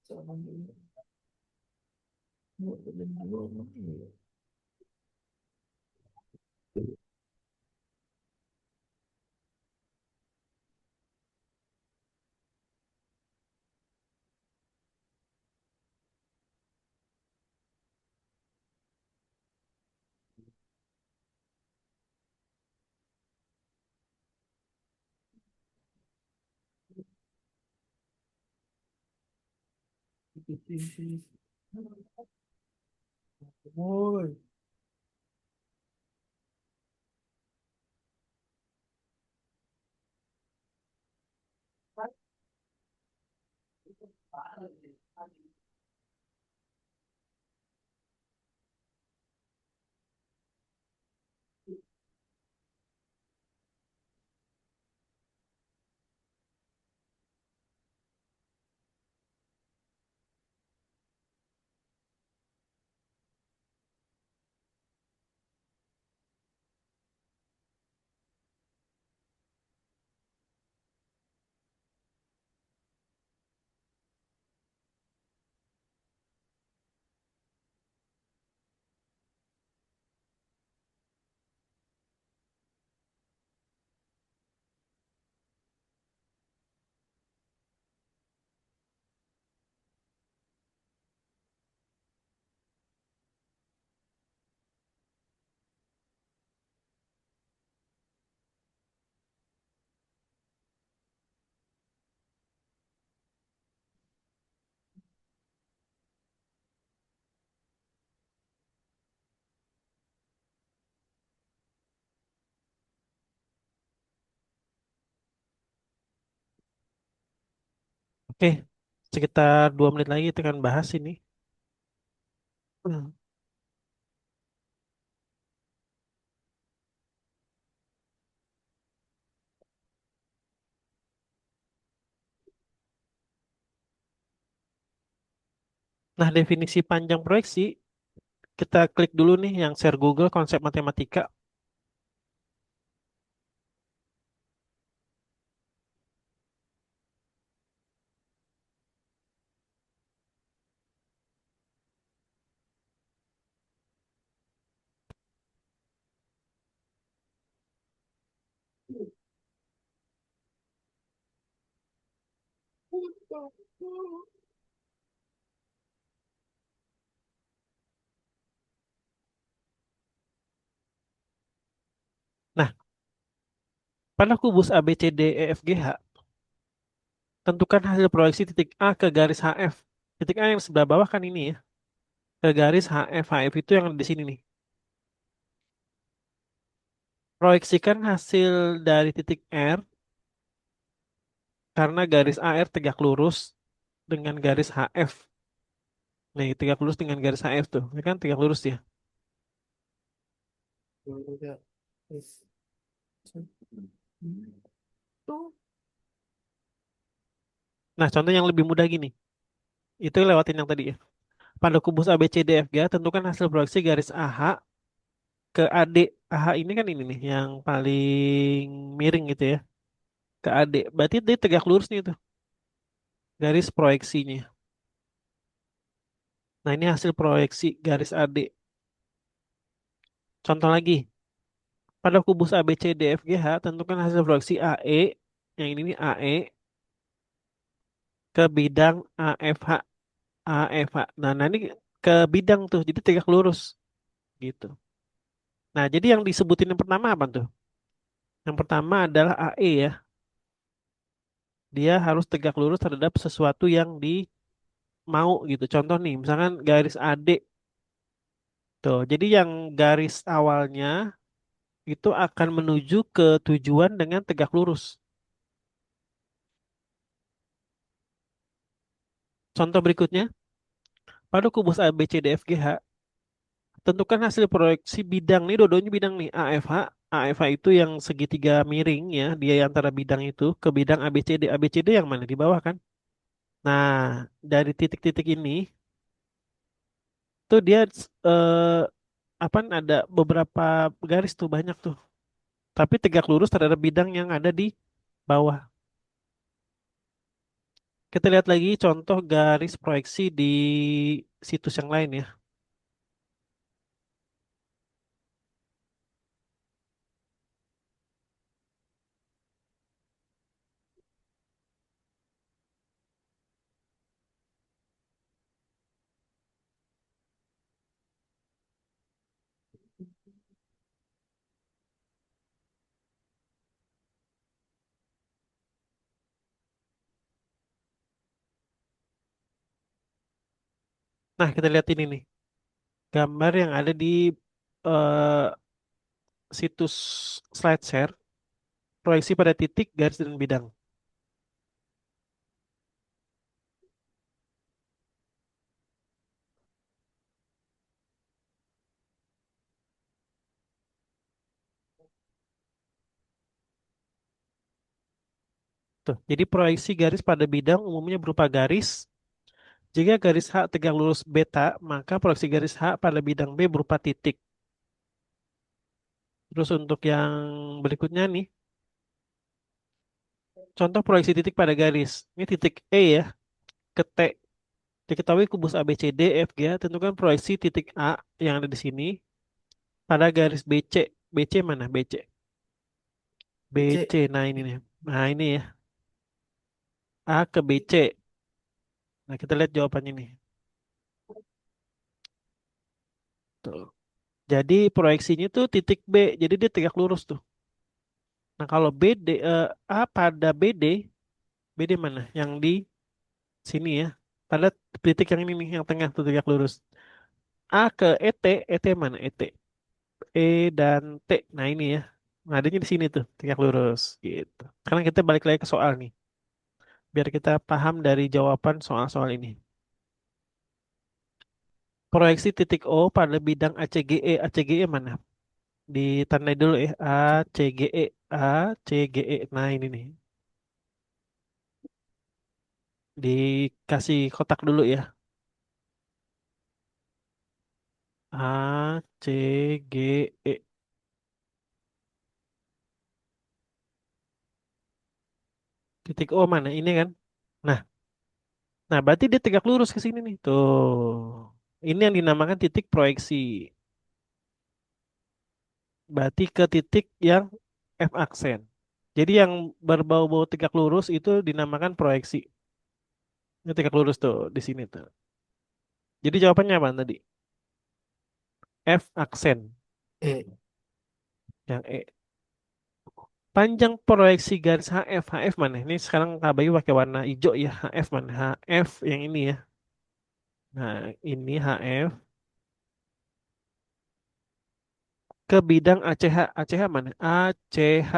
Sama dulu. Woi. Oke, sekitar 2 menit lagi kita akan bahas ini. Hmm. Nah, definisi panjang proyeksi, kita klik dulu nih yang share Google konsep matematika. Nah, pada kubus A, B, C, D, E, F, G, H, tentukan hasil proyeksi titik A ke garis HF. Titik A yang sebelah bawah kan ini ya, ke garis HF. HF itu yang ada di sini nih. Proyeksikan hasil dari titik R karena garis AR tegak lurus dengan garis HF. Nih, tegak lurus dengan garis HF tuh. Ini kan tegak lurus ya. Udah. Is- Nah, contoh yang lebih mudah gini. Itu lewatin yang tadi ya. Pada kubus ABCDFG, tentukan hasil proyeksi garis AH ke AD. AH ini kan ini nih, yang paling miring gitu ya. Ke AD. Berarti dia tegak lurus nih tuh, garis proyeksinya. Nah, ini hasil proyeksi garis AD. Contoh lagi. Pada kubus ABCDFGH, tentukan hasil proyeksi AE. Yang ini nih AE ke bidang AFH. AFH. Nah, ini ke bidang tuh, jadi tegak lurus gitu. Nah, jadi yang disebutin yang pertama apa tuh? Yang pertama adalah AE ya. Dia harus tegak lurus terhadap sesuatu yang dimau gitu. Contoh nih, misalkan garis AD tuh. Jadi yang garis awalnya itu akan menuju ke tujuan dengan tegak lurus. Contoh berikutnya, pada kubus ABCDFGH, tentukan hasil proyeksi bidang nih, dua-duanya bidang nih, AFH. AFH itu yang segitiga miring ya, dia antara bidang itu ke bidang ABCD. ABCD yang mana? Di bawah kan? Nah, dari titik-titik ini tuh dia eh, apa ada beberapa garis tuh banyak tuh. Tapi tegak lurus terhadap bidang yang ada di bawah. Kita lihat lagi contoh garis proyeksi di situs yang lain ya. Nah, kita lihat ini nih. Gambar yang ada di eh, situs slide share, proyeksi pada titik, garis, dan bidang. Tuh, jadi proyeksi garis pada bidang umumnya berupa garis. Jika garis H tegak lurus beta, maka proyeksi garis H pada bidang B berupa titik. Terus untuk yang berikutnya nih, contoh proyeksi titik pada garis. Ini titik E ya, ke T. Diketahui kubus ABCD, FG, tentukan proyeksi titik A yang ada di sini pada garis BC. BC mana? BC. BC, C. nah ini nih. Nah ini ya, A ke BC. Nah kita lihat jawabannya nih. Tuh. Jadi proyeksinya tuh titik B, jadi dia tegak lurus tuh. Nah kalau A pada BD mana? Yang di sini ya. Pada titik yang ini nih, yang tengah tuh tegak lurus. A ke ET mana? ET. E dan T. Nah ini ya. Nah, adanya di sini tuh, tegak lurus gitu. Sekarang kita balik lagi ke soal nih, biar kita paham dari jawaban soal-soal ini. Proyeksi titik O pada bidang ACGE. ACGE mana? Ditandai dulu ya. ACGE. ACGE. Nah ini nih. Dikasih kotak dulu ya. ACGE. Titik O mana? Ini kan. Nah, nah berarti dia tegak lurus ke sini nih. Tuh. Ini yang dinamakan titik proyeksi. Berarti ke titik yang F aksen. Jadi yang berbau-bau tegak lurus itu dinamakan proyeksi. Ini tegak lurus tuh di sini tuh. Jadi jawabannya apa tadi? F aksen E. yang E. Panjang proyeksi garis HF. HF mana? Ini sekarang Kak Bayu pakai warna hijau ya. HF mana? HF yang ini ya. Nah, ini HF ke bidang ACH. ACH mana? ACH.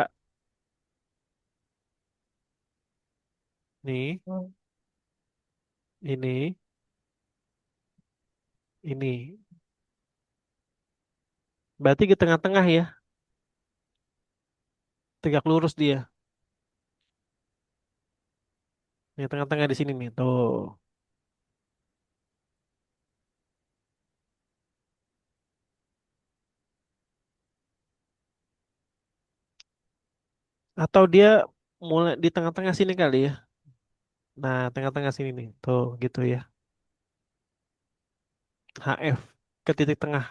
Nih, ini, ini. Berarti ke tengah-tengah ya, tegak lurus dia. Yang tengah-tengah di sini nih, tuh. Atau dia mulai di tengah-tengah sini kali ya. Nah, tengah-tengah sini nih, tuh gitu ya. HF ke titik tengah.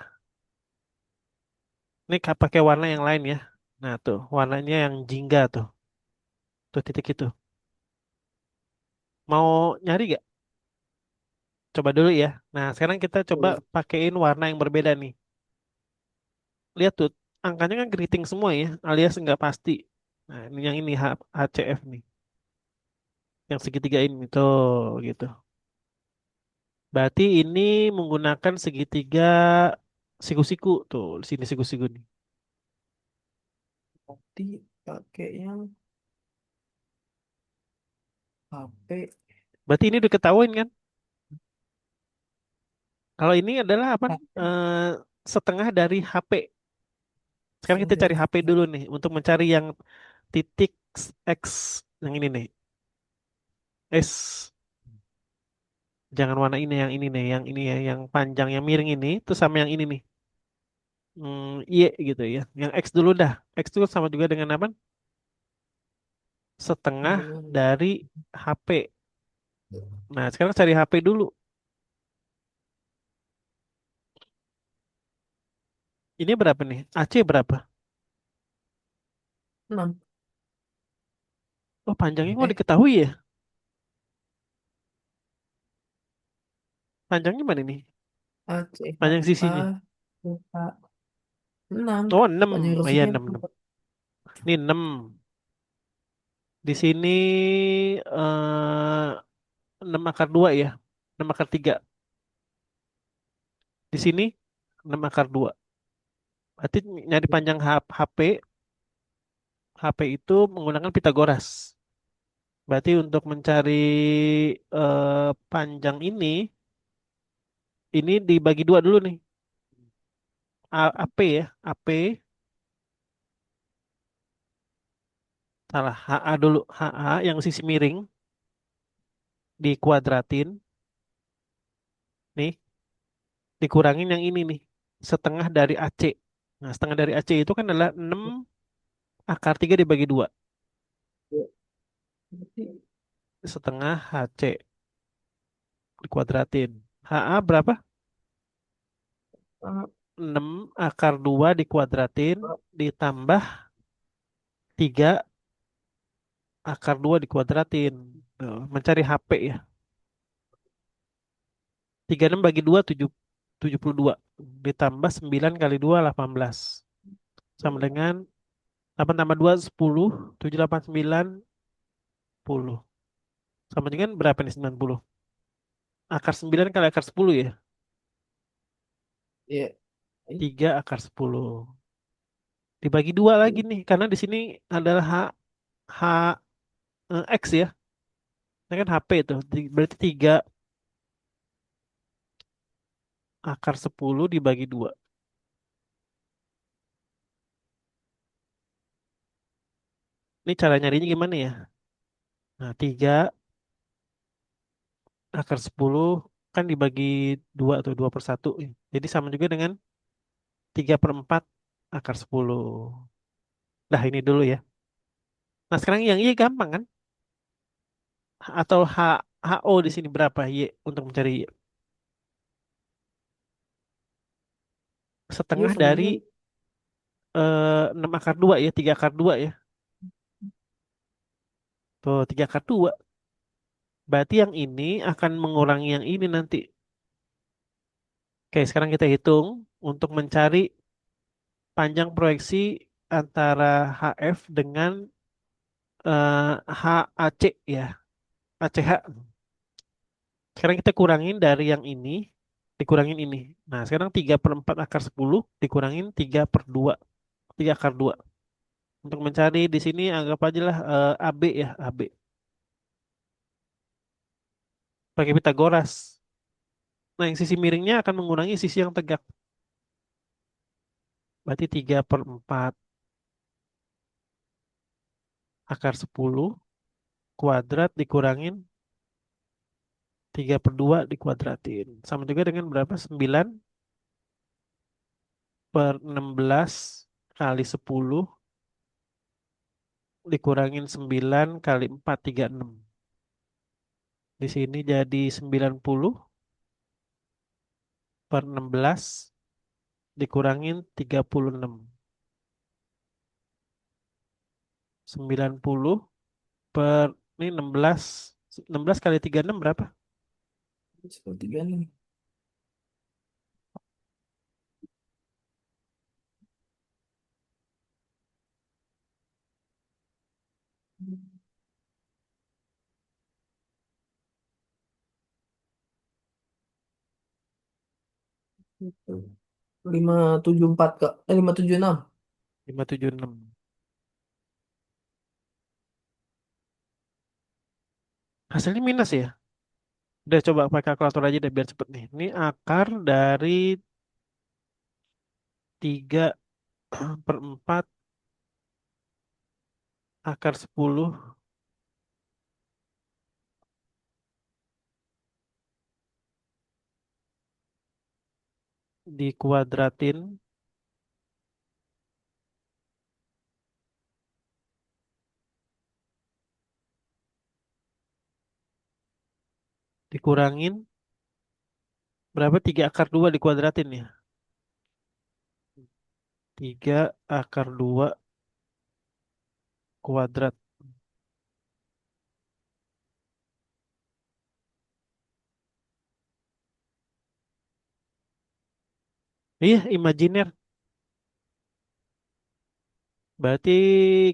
Ini pakai warna yang lain ya. Nah, tuh warnanya yang jingga tuh, tuh titik itu. Mau nyari gak? Coba dulu ya. Nah, sekarang kita coba pakein warna yang berbeda nih. Lihat tuh, angkanya kan keriting semua ya, alias nggak pasti. Nah, ini yang ini HCF nih, yang segitiga ini tuh gitu. Berarti ini menggunakan segitiga siku-siku tuh, di sini siku-siku nih. Berarti pakai yang HP. Berarti ini udah ketahuin kan? Kalau ini adalah apa? HP Eh, setengah dari HP. Sekarang yang kita cari dari HP dulu nih untuk mencari yang titik X yang ini nih. S, jangan warna ini, yang ini nih, yang ini ya, yang panjang, yang miring ini, terus sama yang ini nih. Y gitu ya. Yang X dulu dah. X itu sama juga dengan apa? Setengah dengan dari HP. Nah, sekarang cari HP dulu. Ini berapa nih? AC berapa? 6. Oh, panjangnya kok Eh, diketahui ya? Panjangnya mana nih? Panjang sisinya. ACHA BH 6. Oh, 6. Panjang Oh iya, rusuknya 6, 6. Ini 6. Di sini 6 akar 2 ya. 6 akar 3. Di sini 6 akar 2. Berarti nyari panjang HP, HP itu menggunakan Pitagoras. Berarti untuk mencari panjang ini dibagi dua dulu nih. AP ya, AP, salah, HA dulu. HA yang sisi miring dikuadratin, nih, dikurangin yang ini nih, setengah dari AC. Nah, setengah dari AC itu kan adalah 6 akar 3 dibagi 2. Setengah HC dikuadratin. HA berapa? 6 akar 2 dikuadratin ditambah 3 akar 2 dikuadratin. Tuh, mencari HP ya. 36 bagi 2 72. Ditambah 9 kali 2 18. Sama dengan 8 tambah 2 10. 7 8 9 10. Sama dengan berapa nih 90? Akar 9 kali akar 10 ya. Iya. 3 akar 10. Dibagi 2 lagi nih. Karena di sini adalah H, X ya. Ini kan HP itu. Berarti 3 akar 10 dibagi 2. Ini cara nyarinya gimana ya? Nah, 3 akar 10 kan dibagi 2 atau 2/1. Jadi sama juga dengan 3/4 akar 10. Nah, ini dulu ya. Nah, sekarang yang Y gampang kan? Atau HO di sini berapa Y untuk mencari Y? Iya Setengah dari sebenarnya 6 akar 2 ya, 3 akar 2 ya. Tuh, 3 akar 2. Berarti yang ini akan mengurangi yang ini nanti. Oke, sekarang kita hitung untuk mencari panjang proyeksi antara HF dengan HAC ya, ACH. Sekarang kita kurangin dari yang ini, dikurangin ini. Nah, sekarang 3/4 akar 10 dikurangin 3/2, 3 akar 2. Untuk mencari di sini anggap aja lah AB ya, AB. pakai Pitagoras. Nah, yang sisi miringnya akan mengurangi sisi yang tegak. Berarti 3/4 akar 10 kuadrat dikurangin 3/2 dikuadratin. Sama juga dengan berapa? 9/16 kali 10 dikurangin 9 kali 4, 36. Di sini jadi 90/16 dikurangin 36. 90 per ini 16. 16 kali 36 berapa? Sepertiga nih. 574 Kak. 576. 576. Hasilnya minus ya. Udah coba pakai kalkulator aja deh biar cepet nih. Ini akar dari 3/4 akar 10 dikuadratin dikurangin berapa? 3 akar 2 dikuadratin ya. 3 akar 2 kuadrat. Iya, imajiner. Berarti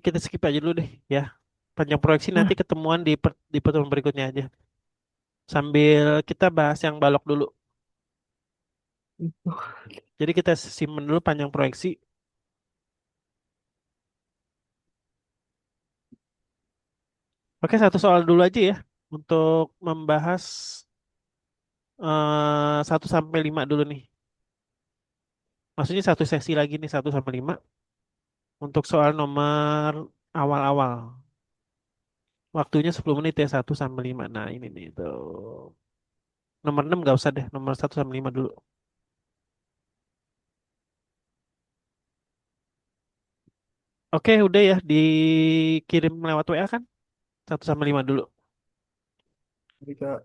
kita skip aja dulu deh ya. Panjang proyeksi nanti Nah, ketemuan di pertemuan berikutnya aja. Sambil kita bahas yang balok dulu. itu. Jadi kita simpen dulu panjang proyeksi. Oke, satu soal dulu aja ya. Untuk membahas 1 sampai 5 dulu nih. Maksudnya satu sesi lagi nih 1 sampai 5. Untuk soal nomor awal-awal. Waktunya 10 menit ya 1 sampai 5. Nah ini nih tuh. Nomor 6 gak usah deh. Nomor 1 sampai 5 dulu. Oke udah ya. Dikirim lewat WA kan? 1 sampai 5 dulu. Jika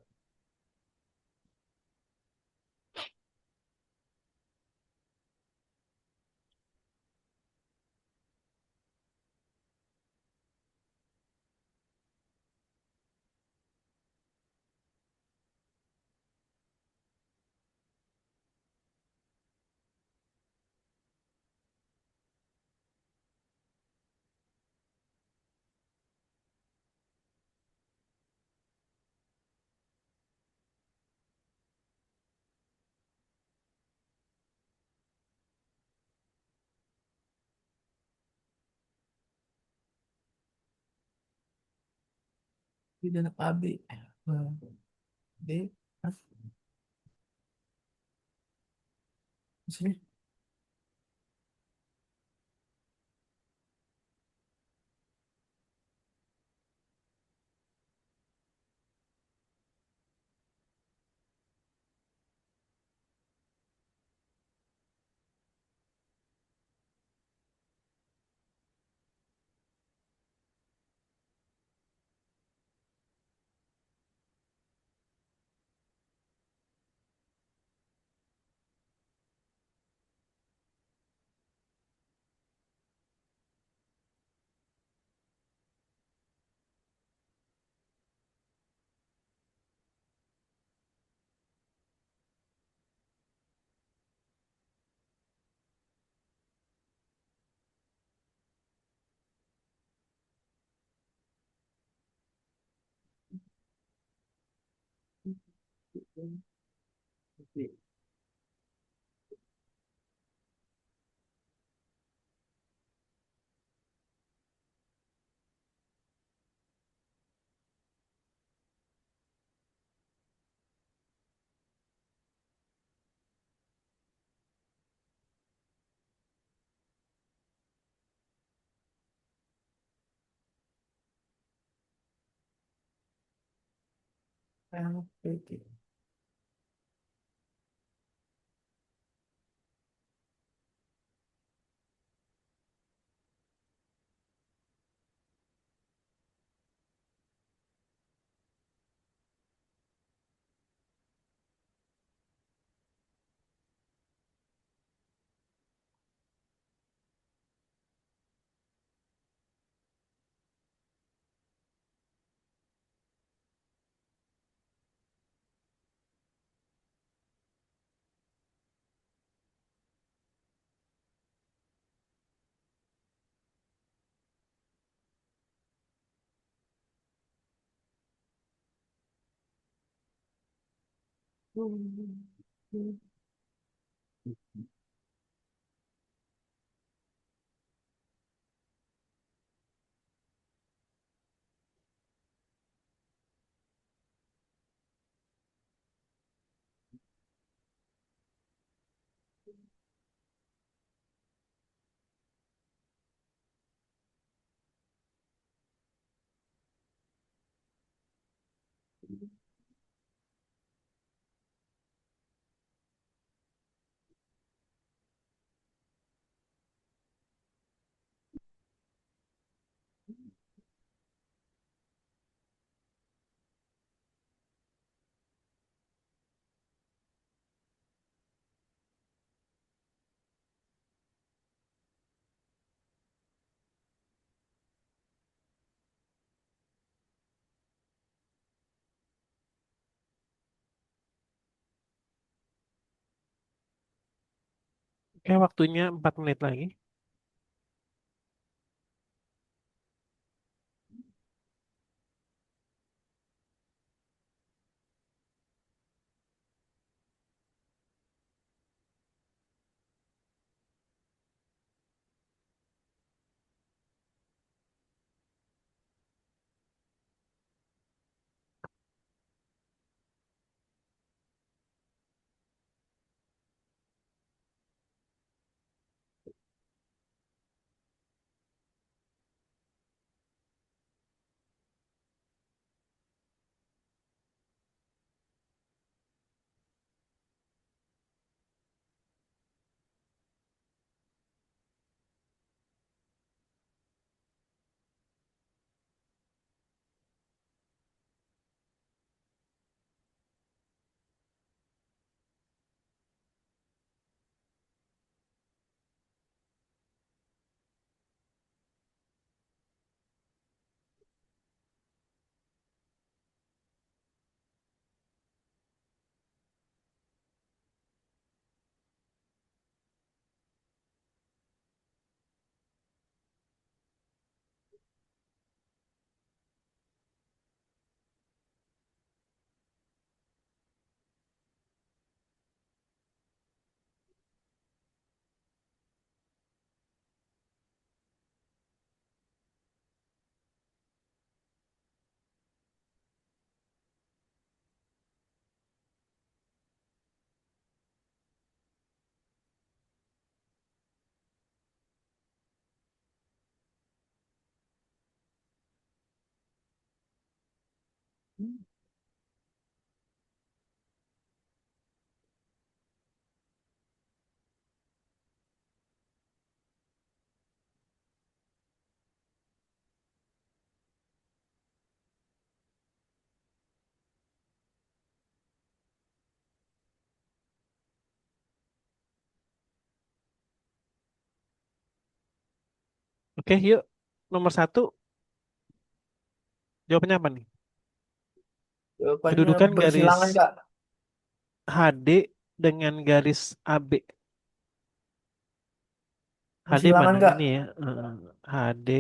di dalam AB. D. Sini. LPG. Oke, waktunya 4 menit lagi. Oke, yuk. Nomor satu, jawabannya apa nih? Jawabannya Kedudukan garis bersilangan, Kak. HD dengan garis AB. HD Bersilangan, mana? Kak. Ini ya. HD,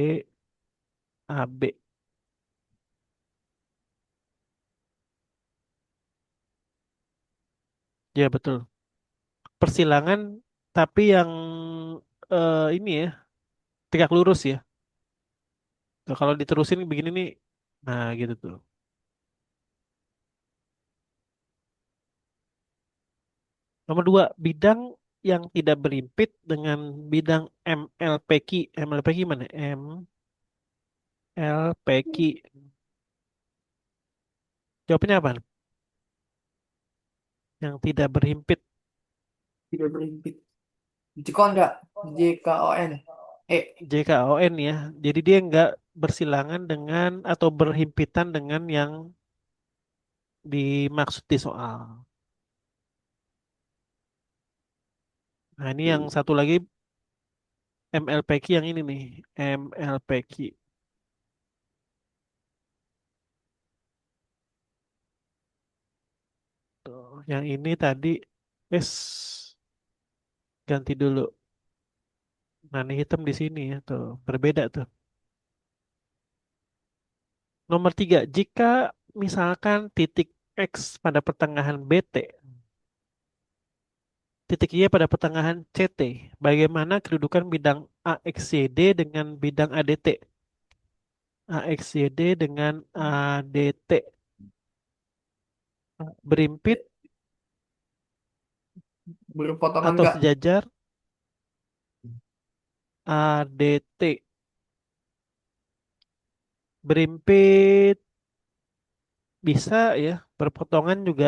AB. Ya, betul. Persilangan, tapi yang ini ya, tegak lurus ya. Tuh, kalau diterusin begini nih, nah gitu tuh. Nomor dua, bidang yang tidak berimpit dengan bidang MLPQ. MLPQ mana? MLPQ. Jawabannya apa? yang tidak berhimpit. Tidak berhimpit. Jikon nggak? JKON. JKON ya. Jadi dia nggak bersilangan dengan atau berhimpitan dengan yang dimaksud di soal. Nah, ini yang satu lagi MLPQ yang ini nih, MLPQ. Tuh, yang ini tadi es ganti dulu. Nah, ini hitam di sini ya, tuh berbeda tuh. Nomor tiga, jika misalkan titik X pada pertengahan BT, titik Y pada pertengahan CT, bagaimana kedudukan bidang AXYD dengan bidang ADT? AXYD dengan ADT berimpit Berpotongan atau nggak? sejajar? ADT berimpit bisa ya, berpotongan juga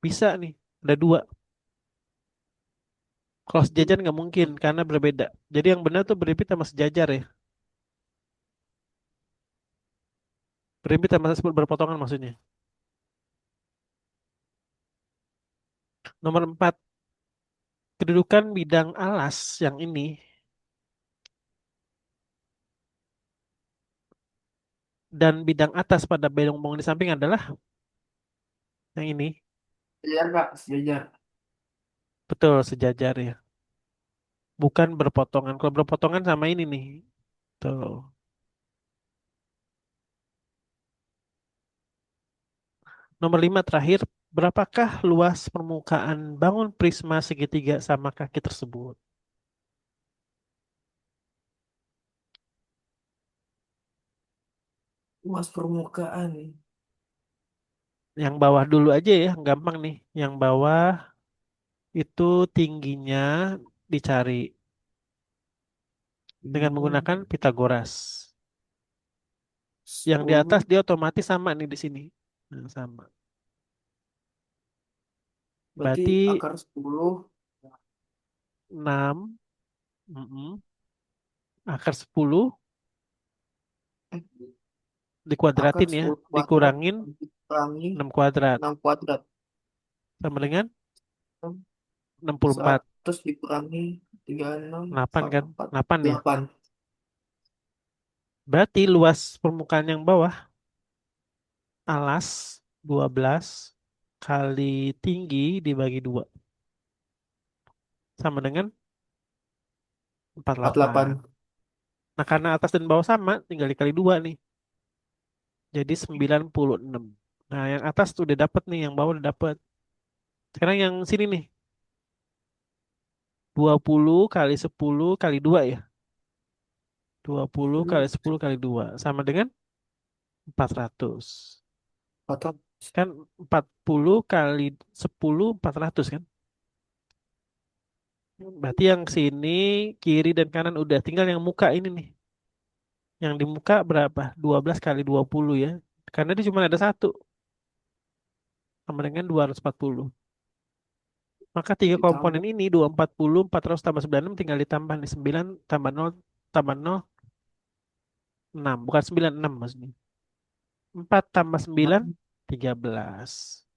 bisa nih. Ada dua. Kalau sejajar nggak mungkin karena berbeda. Jadi yang benar tuh berimpit sama sejajar ya. Berimpit sama berpotongan maksudnya. Nomor empat, kedudukan bidang alas yang ini dan bidang atas pada belong-belong di samping adalah yang ini. Sejajar nggak? Sejajar. Betul, sejajar ya. Bukan berpotongan. Kalau berpotongan sama ini nih. Tuh. Nomor lima terakhir, berapakah luas permukaan bangun prisma segitiga sama kaki tersebut? Luas permukaan. Yang bawah dulu aja ya, gampang nih. Yang bawah itu tingginya dicari dengan Hmm. menggunakan Pitagoras. Yang di atas 10. dia otomatis sama nih di sini. Nah, sama. Berarti Berarti akar 10. 6, akar 10 Eh, akar dikuadratin ya, 10 kuadrat dikurangin dikurangi 6 kuadrat 6 kuadrat. sama dengan 64. 100 dikurangi 36, 8 kan? 44, 8 ya. 8. Berarti luas permukaan yang bawah alas 12 kali tinggi dibagi 2 sama dengan 48. 48. Nah, karena atas dan bawah sama, tinggal dikali 2 nih. Jadi 96. Nah, yang atas tuh udah dapet nih, yang bawah udah dapet. Sekarang yang sini nih, 20 kali 10 kali 2 ya. 20 kali 10 kali 2 sama dengan 400. 400. Kan 40 kali 10 400 kan? Berarti yang sini kiri dan kanan udah tinggal yang muka ini nih. Yang di muka berapa? 12 kali 20 ya. Karena dia cuma ada satu sama dengan 240. Maka tiga komponen Ditambah ini 240, 400 tambah 96 tinggal ditambah nih 9 tambah 0 tambah 0 6. Bukan 9 6 maksudnya. 4 tambah 9 6 13.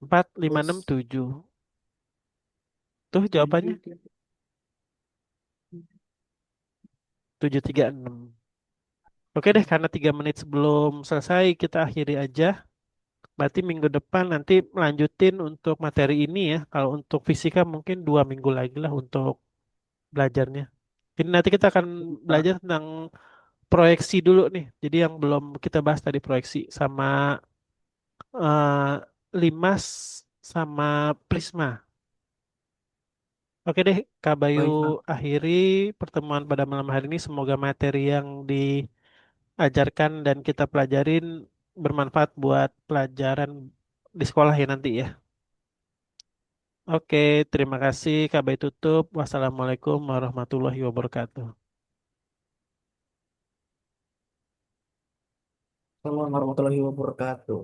4 5 6 plus 7. Tuh jawabannya 7 736. Oke deh, karena 3 menit sebelum selesai kita akhiri aja. Berarti minggu depan nanti melanjutin untuk materi ini ya. Kalau untuk fisika mungkin 2 minggu lagi lah untuk belajarnya. Ini nanti kita akan Nah, belajar tentang proyeksi dulu nih. Jadi yang belum kita bahas tadi proyeksi sama eh, limas sama prisma. Oke deh, Kak Bayu baiklah. akhiri pertemuan pada malam hari ini. Semoga materi yang diajarkan dan kita pelajarin bermanfaat buat pelajaran di sekolah ya nanti ya. Oke, terima kasih. Kak Bayu tutup. Wassalamualaikum warahmatullahi wabarakatuh. Assalamualaikum warahmatullahi wabarakatuh.